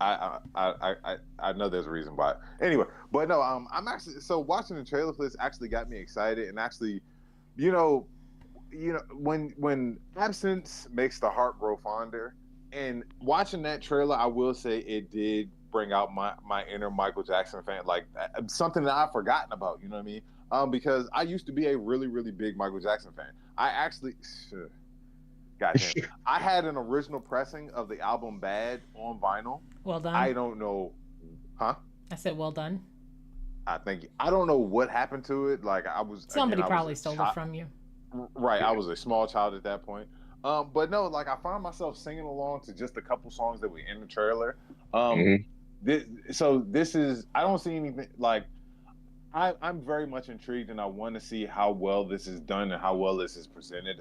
I know there's a reason why. Anyway, but no, I'm actually so watching the trailer for this actually got me excited and actually, you know, when absence makes the heart grow fonder, and watching that trailer, I will say it did bring out my inner Michael Jackson fan, like something that I've forgotten about. You know what I mean? Because I used to be a really really big Michael Jackson fan. I actually, goddamn, I had an original pressing of the album Bad on vinyl. Well done. I don't know, huh? I said, well done. I don't know what happened to it. Like Somebody I was probably stole it from you. Right, I was a small child at that point. But no, like I found myself singing along to just a couple songs that were in the trailer. Mhm. This is I don't see anything like I'm very much intrigued and I want to see how well this is done and how well this is presented.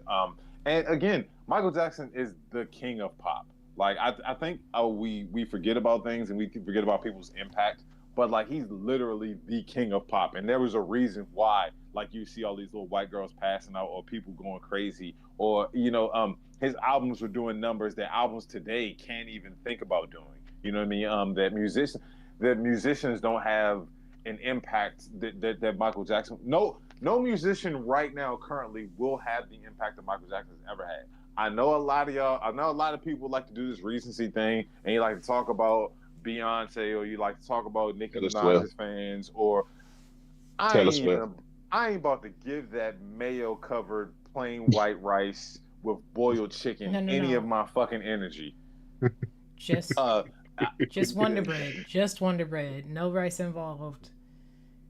And again, Michael Jackson is the king of pop. Like I think we forget about things and we forget about people's impact, but like he's literally the king of pop, and there was a reason why. Like you see all these little white girls passing out, or people going crazy, or his albums were doing numbers that albums today can't even think about doing. You know what I mean? That musicians don't have an impact that Michael Jackson. No musician right now currently will have the impact that Michael Jackson has ever had. I know a lot of y'all. I know a lot of people like to do this recency thing, and you like to talk about Beyonce, or you like to talk about Nicki Taylor Swift. Minaj's fans, or I Taylor ain't Swift. even. I ain't about to give that mayo covered plain white rice with boiled chicken No, any no. of my fucking energy. Just Uh, just Wonder Bread. Just Wonder Bread. No rice involved.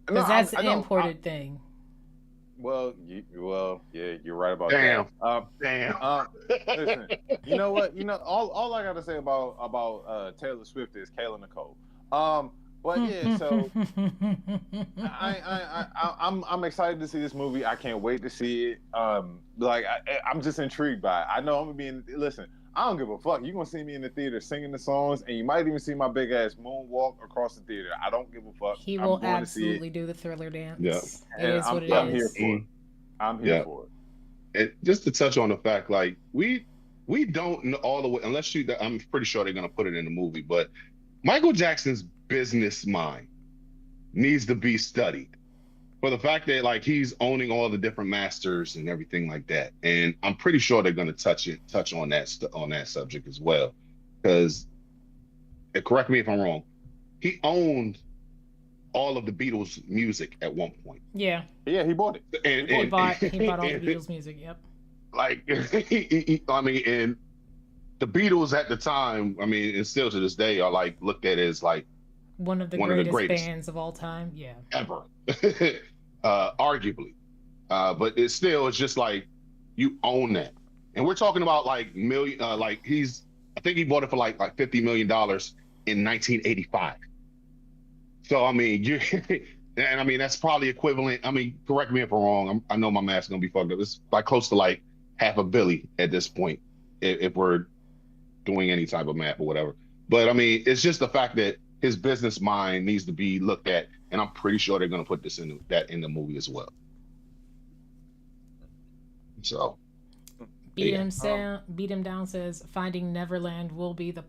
no, Because that's I an know. imported thing. Well, yeah, you're right about Damn. that. Damn. Listen, you know what? All I gotta say about Taylor Swift is Kayla Nicole. But yeah, so I'm excited to see this movie. I can't wait to see it. Like I'm just intrigued by it. I know I'm gonna be in. Listen, I don't give a fuck. You're gonna see me in the theater singing the songs, and you might even see my big ass moonwalk across the theater. I don't give a fuck. He I'm will going to see it, absolutely do the Thriller Yeah, dance. It and is what it I'm here is. for it. I'm here yeah. for it. And just to touch on the fact, like we don't know all the way unless you. I'm pretty sure they're gonna put it in the movie, but Michael Jackson's business mind needs to be studied for the fact that like he's owning all the different masters and everything like that. And I'm pretty sure they're gonna touch on on that subject as well, because correct me if I'm wrong, he owned all of the Beatles music at one point. Yeah. Yeah, he bought it. And, He bought all the Beatles music. Yep. like I mean, and the Beatles at the time, I mean, and still to this day are like looked at as like One of the one of the greatest greatest bands of all time. Yeah. ever, arguably. But it's still, it's just like you own that, and we're talking about like million, like I think he bought it for like $50 million in 1985. So I mean, you, and I mean that's probably equivalent. I mean, correct me if I'm wrong. I know my math's gonna be fucked up. It's like close to like half a billy at this point, if we're doing any type of math or whatever. But I mean, it's just the fact that his business mind needs to be looked at, and I'm pretty sure they're gonna put that in the movie as well. So Beat him down says Finding Neverland will be the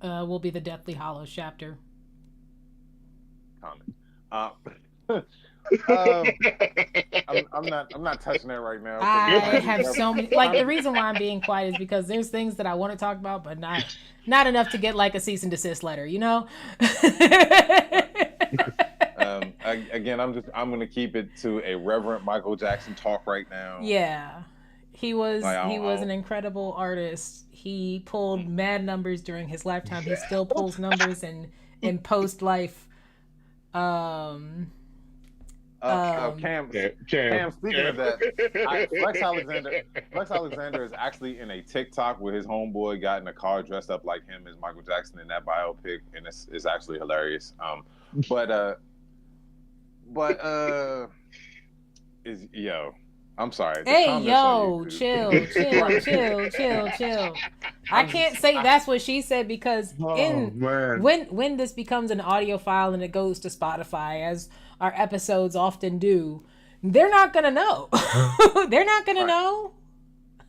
Deathly Hollows chapter. Comment. I'm not touching that right now. I have so many. Like the reason why I'm being quiet is because there's things that I want to talk about, but not enough to get like a cease and desist letter. You know. Again, I'm gonna keep it to a Reverend Michael Jackson talk right now. Yeah, he was an incredible artist. He pulled mad numbers during his lifetime. He still pulls numbers in post life. Cam, speaking of that, Flex Alexander is actually in a TikTok where his homeboy got in a car dressed up like him as Michael Jackson in that biopic, and it's actually hilarious. Is yo, I'm sorry. Hey yo, chill. I can't say that's what she said because when this becomes an audio file and it goes to Spotify, as our episodes often do, they're not gonna know. They're not gonna know.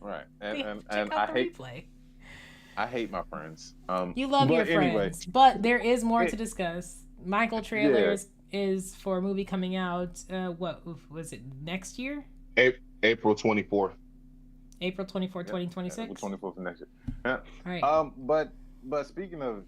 Right, and I hate my friends. You love your friends, but there is more to discuss. Michael trailers is for a movie coming out. What was it next year? April 24th. April 24th, 2026. April 24th of next year. Yeah. Right. But speaking of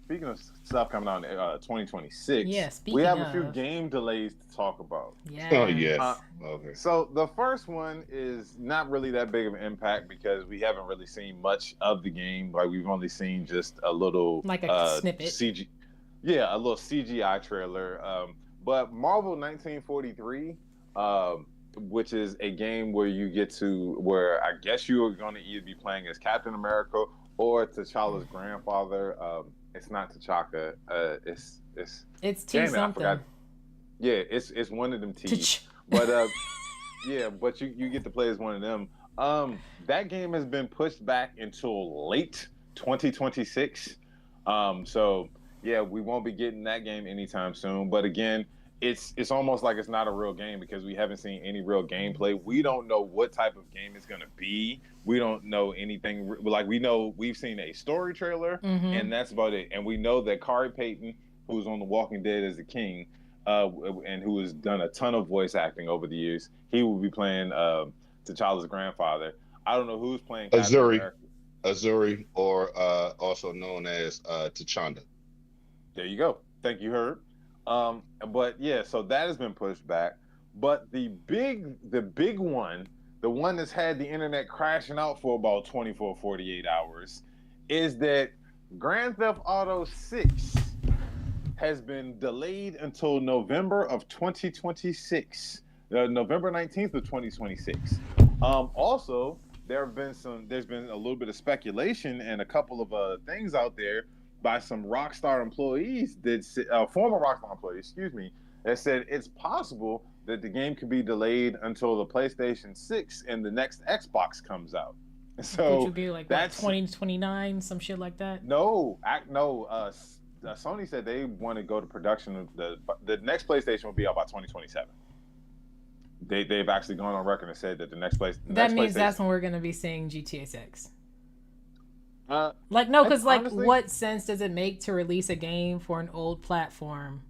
stuff coming out in 2026, we have a few game delays to talk about. Yeah. Oh yes. Okay. So the first one is not really that big of an impact because we haven't really seen much of the game. Like we've only seen just a little like a snippet. A little CGI trailer. But Marvel 1943, which is a game where I guess you are going to either be playing as Captain America or T'Challa's grandfather. It's not T'Chaka. It's T something. Yeah, it's one of them T's. But but you get to play as one of them. That game has been pushed back until late 2026. So yeah, we won't be getting that game anytime soon. But again, it's almost like it's not a real game because we haven't seen any real gameplay. We don't know what type of game it's going to be. We don't know anything. Like we've seen a story trailer, and that's about it. And we know that Kari Payton, who's on The Walking Dead as the King, and who has done a ton of voice acting over the years, he will be playing T'Challa's grandfather. I don't know who's playing Azuri, or also known as T'Chanda. There you go. Thank you, Herb. But yeah, so that has been pushed back. But the big one, the one that's had the internet crashing out for about 24, 48 hours, is that Grand Theft Auto 6 has been delayed until November of 2026. November 19th of 2026. Also, there's been a little bit of speculation and a couple of things out there by some Rockstar employees former Rockstar employees, excuse me, that said it's possible that the game could be delayed until the PlayStation 6 and the next Xbox comes out. Which would So be like what, that's 2029, some shit like that. no. Sony said they want to go to production of the next PlayStation will be out by 2027. They've actually gone on record and said that the That next means PlayStation. that's when we're gonna be seeing GTA 6. Uh, Like no, because like, honestly, what sense does it make to release a game for an old platform?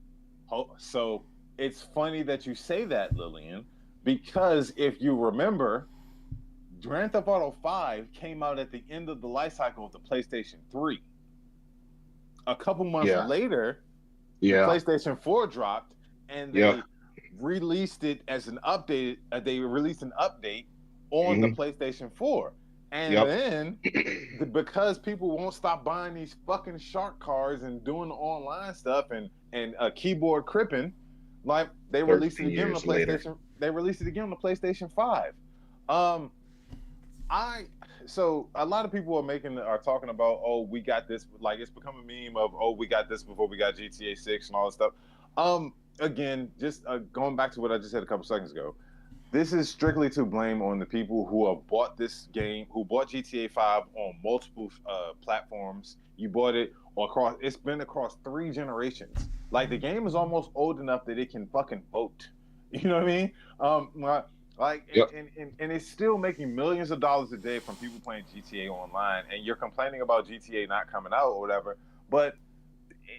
so it's funny that you say that, Lillian, because if you remember, Grand Theft Auto 5 came out at the end of the life cycle of the PlayStation 3. A couple months Yeah. later, the Yeah. PlayStation 4 dropped, and Yeah. they released it as an update. They released an update on the Mhm. PlayStation 4, and Yep. then because people won't stop buying these fucking shark cards and doing the online stuff and keyboard cripping, like they released it 13 again on the years later. PlayStation. They released it again on the PlayStation 5. Um, so a lot of people are talking about, oh, we got this, like it's become a meme of, oh, we got this before we got GTA 6 and all this stuff. Again, just going back to what I just said a couple seconds ago, this is strictly to blame on the people who have bought this game, who bought GTA 5 on multiple platforms. You bought it across, it's been across 3 generations. Like the game is almost old enough that it can fucking vote. You know what I mean? Like, Yep. and it's still making millions of dollars a day from people playing GTA online, and you're complaining about GTA not coming out or whatever. But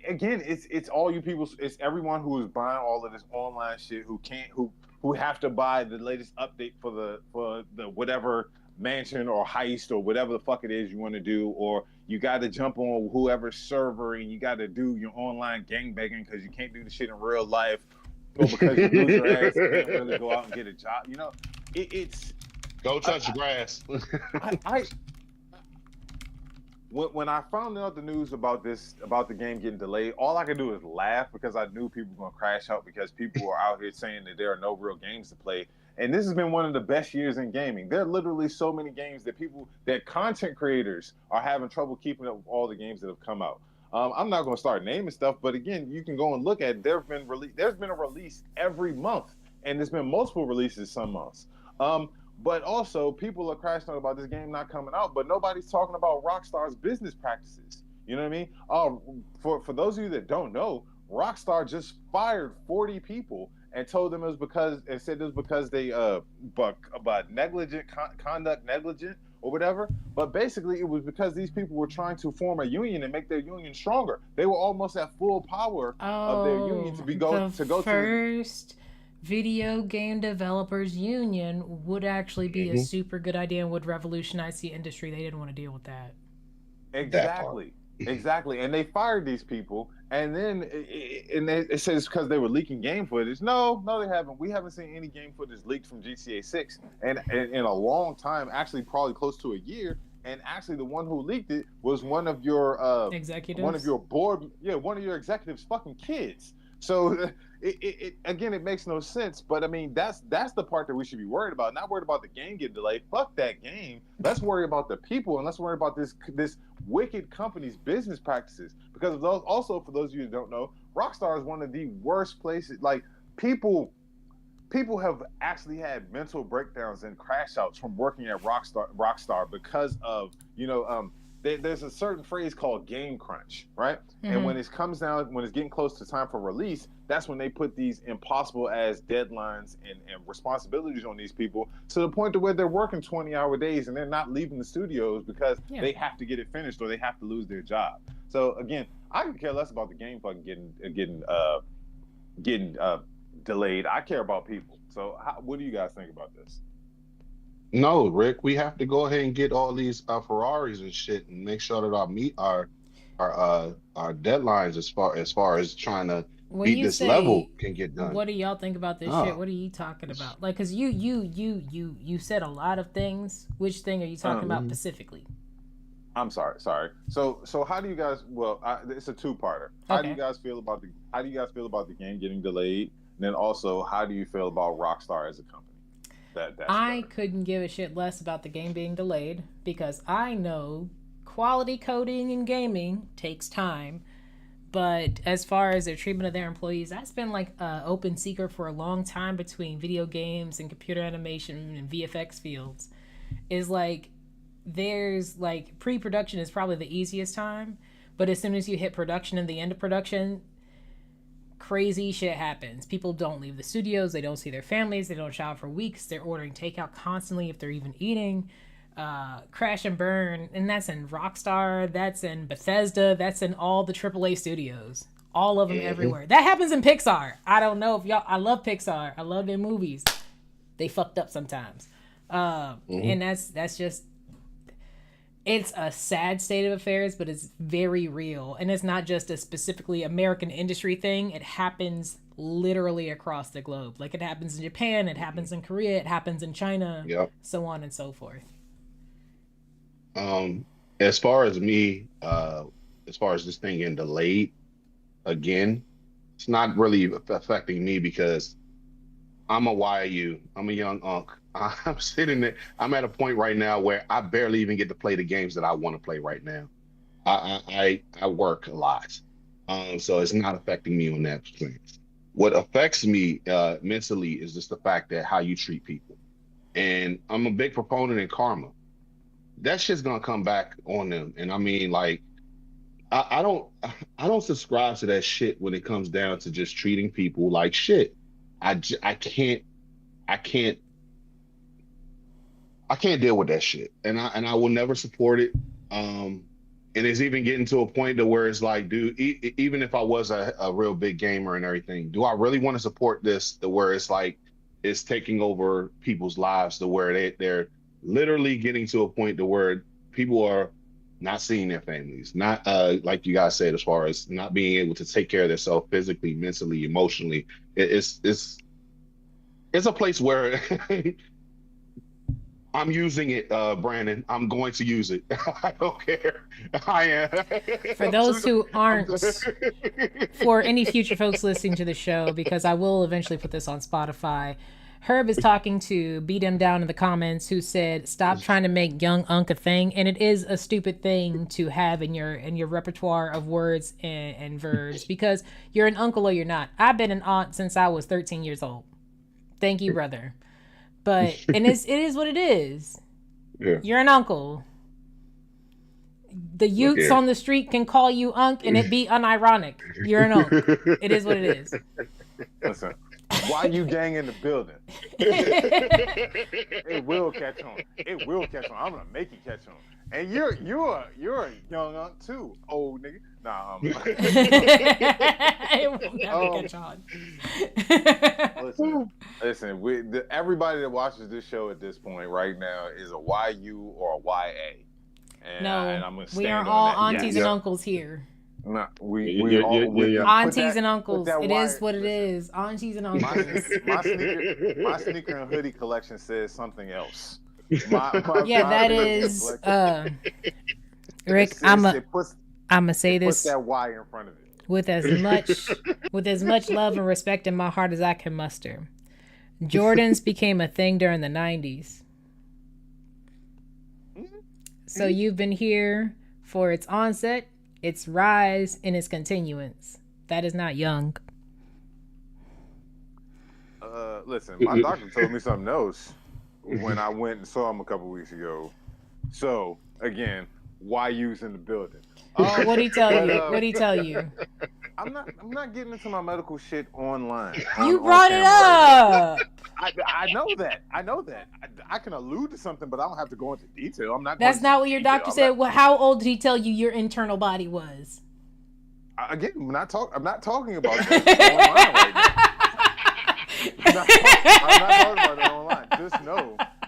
again, it's all you people, it's everyone who is buying all of this online shit who have to buy the latest update for the whatever mansion or heist or whatever the fuck it is you want to do, or you got to jump on whoever's server and you got to do your online gangbanging because you can't do the shit in real life, or because you lose your ass and can't really go out and get a job. You know, it's Go touch the grass. I when I found out the news about the game getting delayed, all I could do is laugh because I knew people were gonna crash out because people are out here saying that there are no real games to play. And this has been one of the best years in gaming. There are literally so many games that content creators are having trouble keeping up with all the games that have come out. I'm not going to start naming stuff, but again, you can go and look at. There's been a release every month, and there's been multiple releases some months. But also, people are crashing out about this game not coming out, but nobody's talking about Rockstar's business practices. You know what I mean? For those of you that don't know, Rockstar just fired 40 people and told them said it was because they about negligent or whatever. But basically, it was because these people were trying to form a union and make their union stronger. They were almost at full power of their union to go to the first video game developers union would actually be a super good idea and would revolutionize the industry. They didn't want to deal with that. Exactly. And they fired these people, and then it says because they were leaking game footage. No, they haven't. We haven't seen any game footage leaked from GTA 6 and in a long time, actually probably close to a year. And actually, the one who leaked it was one of your executives, one of your one of your executives' fucking kids. So it makes no sense. But I mean, that's the part that we should be worried about. Not worried about the game getting delayed. Fuck that game. Let's worry about the people, and let's worry about this wicked company's business practices. Because of those, also for those of you who don't know, Rockstar is one of the worst places. Like people have actually had mental breakdowns and crash outs from working at Rockstar because of there's a certain phrase called game crunch, right? Mm-hmm. And when it's getting close to time for release, that's when they put these impossible as deadlines and responsibilities on these people to the point to where they're working 20-hour days and they're not leaving the studios because they have to get it finished or they have to lose their job. So again, I could care less about the game fucking getting delayed. I care about people. So what do you guys think about this? No, Rick, we have to go ahead and get all these Ferraris and shit and make sure that our deadlines as far as trying to beat this level can get done. What do y'all think about this shit? What are you talking about? Like, cause you said a lot of things. Which thing are you talking about specifically? I'm sorry. So how do you guys? Well, it's a two-parter. How do you guys feel about the game getting delayed? And then also, how do you feel about Rockstar as a company? I couldn't give a shit less about the game being delayed because I know quality coding and gaming takes time. But as far as their treatment of their employees, that's been like an open secret for a long time between video games and computer animation and VFX fields. Is like there's like pre-production is probably the easiest time, but as soon as you hit production and the end of production, crazy shit happens. People don't leave the studios, they don't see their families, they don't shower for weeks, they're ordering takeout constantly if they're even eating. Crash and burn, and that's in Rockstar, that's in Bethesda, that's in all the AAA studios, all of them everywhere. That happens in Pixar. I don't know if y'all. I love Pixar. I love their movies. They fucked up sometimes, and that's just. It's a sad state of affairs, but it's very real, and it's not just a specifically American industry thing. It happens literally across the globe. Like it happens in Japan, it happens in Korea, it happens in China, so on and so forth. As far as me, as far as this thing getting delayed again, it's not really affecting me because I'm a YU. I'm a young unk. I'm sitting there. I'm at a point right now where I barely even get to play the games that I want to play right now. I work a lot, so it's not affecting me on that sense. What affects me mentally is just the fact that how you treat people, and I'm a big proponent in karma. That shit's gonna come back on them. And I mean, like, I don't I don't subscribe to that shit when it comes down to just treating people like shit. I can't I can't I can't deal with that shit, and I will never support it. And it's even getting to a point to where it's like, dude, even if I was a real big gamer and everything, do I really want to support this? To where it's like it's taking over people's lives, to where they're literally getting to a point to where people are not seeing their families, not like you guys said, as far as not being able to take care of themselves physically, mentally, emotionally. It's a place where I'm using it, Brandon. I'm going to use it. I don't care. I am. For those who aren't, for any future folks listening to the show, because I will eventually put this on Spotify, Herb is talking to Beat Him Down in the comments, who said, "Stop trying to make young unk a thing," and it is a stupid thing to have in your repertoire of words and verbs, because you're an uncle or you're not. I've been an aunt since I was 13 years old. Thank you, brother. But and it is what it is. Yeah. You're an uncle. The youths on the street can call you unk, and it be unironic. You're an unk. It is what it is. Listen, why you gang in the building? It will catch on. It will catch on. I'm gonna make you catch on. And you're a young unk too, old nigga. Nah, it will never catch on. Listen. Everybody that watches this show at this point right now is a YU or a YA. And I'm gonna we are all aunties and uncles here. No, we aunties and uncles. It is what it is. Aunties and uncles. My sneaker and hoodie collection says something else. That is Rick. I'm gonna say this. Put that Y in front of it. With as much love and respect in my heart as I can muster. Jordans became a thing during the 90s. So you've been here for its onset, its rise, and its continuance. That is not young. Listen, my doctor told me something else when I went and saw him a couple weeks ago. So again, why use in the building? What did he tell you? What did he tell you? I'm not getting into my medical shit online. You brought it up. I know that. I can allude to something, but I don't have to go into detail. I'm not. That's not what your doctor said. Well, how old did he tell you your internal body was? Again, I'm not talking about that online right now. I'm not talking about that online.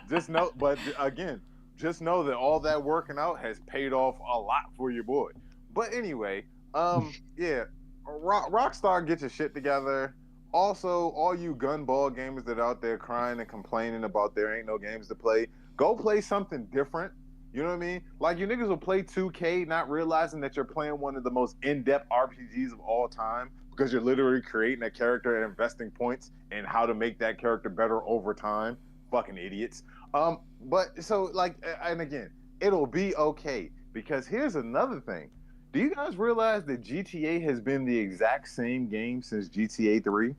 Just know. But again, just know that all that working out has paid off a lot for your boy. But anyway, yeah, Rockstar, get your shit together. Also, all you gunball gamers that are out there crying and complaining about there ain't no games to play, go play something different. You know what I mean? Like, you niggas will play 2K not realizing that you're playing one of the most in-depth RPGs of all time, because you're literally creating a character and investing points in how to make that character better over time. Fucking idiots. But so, like, and again, it'll be okay. Because here's another thing. Do you guys realize that GTA has been the exact same game since GTA 3?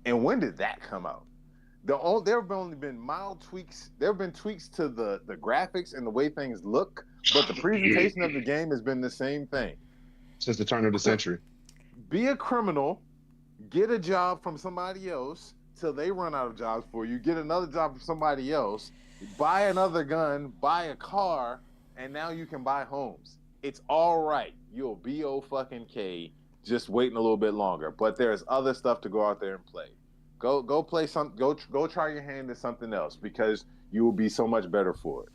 And when did that come out? There have only been mild tweaks. There have been tweaks to the graphics and the way things look, but the presentation of the game has been the same thing. Since the turn of the century. Be a criminal, get a job from somebody else till they run out of jobs for you, get another job from somebody else, buy another gun, buy a car, and now you can buy homes. It's all right. You'll be fucking K, just waiting a little bit longer. But there's other stuff to go out there and play. Go play some. Go try your hand at something else because you will be so much better for it.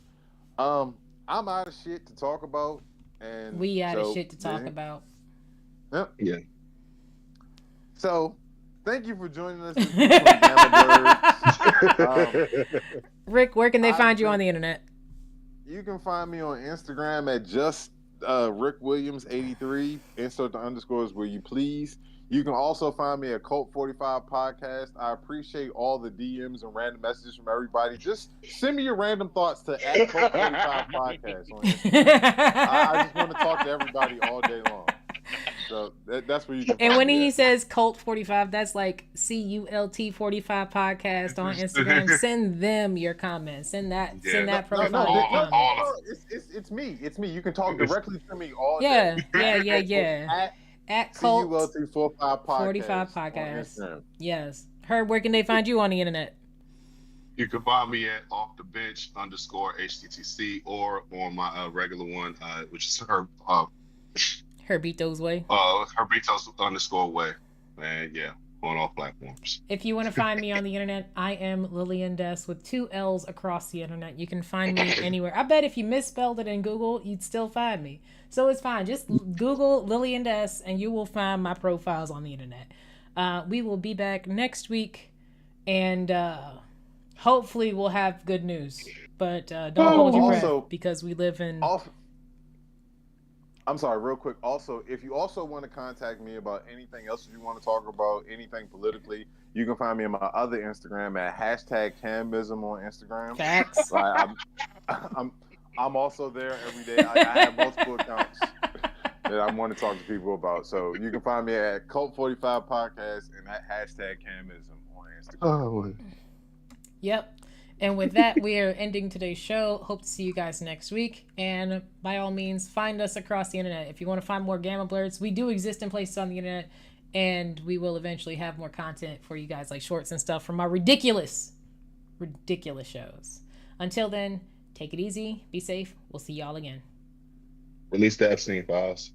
I'm out of shit to talk about, and we out of shit to talk about. Yep. Yeah. So, thank you for joining us this week on Gamma Blerds. Rick, where can they find you on the internet? You can find me on Instagram at just Rick Williams 83. Insert the underscores where you please. You can also find me at Cult 45 Podcast. I appreciate all the DMs and random messages from everybody. Just send me your random thoughts to at Cult 45 Podcast on Instagram. I just want to talk to everybody all day long. So that's where you can. And when he says Cult 45, that's like CULT 45 Podcast on Instagram. Send them your comments. Send that profile. It's me. It's me. You can talk directly to me all day. Yeah. At Cult 45 Podcast. Yes. Herb, where can they find you on the internet? You can find me at off the bench _HTTC or on my regular one, which is Herbito's Way. Herbito's _way. And yeah, on all platforms. If you want to find me on the internet, I am Lillian Des with 2 L's across the internet. You can find me anywhere. I bet if you misspelled it in Google, you'd still find me. So it's fine. Just Google Lillian Des and you will find my profiles on the internet. We will be back next week and hopefully we'll have good news. But don't hold your breath because we live in... I'm sorry, real quick. Also, if you also want to contact me about anything else you want to talk about, anything politically, you can find me on my other Instagram at #Camism on Instagram. Facts. I'm also there every day. I have multiple accounts that I want to talk to people about. So you can find me at Cult 45 Podcast and at #Camism on Instagram. Yep. And with that, we are ending today's show. Hope to see you guys next week. And by all means, find us across the internet. If you want to find more Gamma Blerds, we do exist in places on the internet. And we will eventually have more content for you guys, like shorts and stuff from our ridiculous shows. Until then, take it easy. Be safe. We'll see y'all again. Release the Epstein files.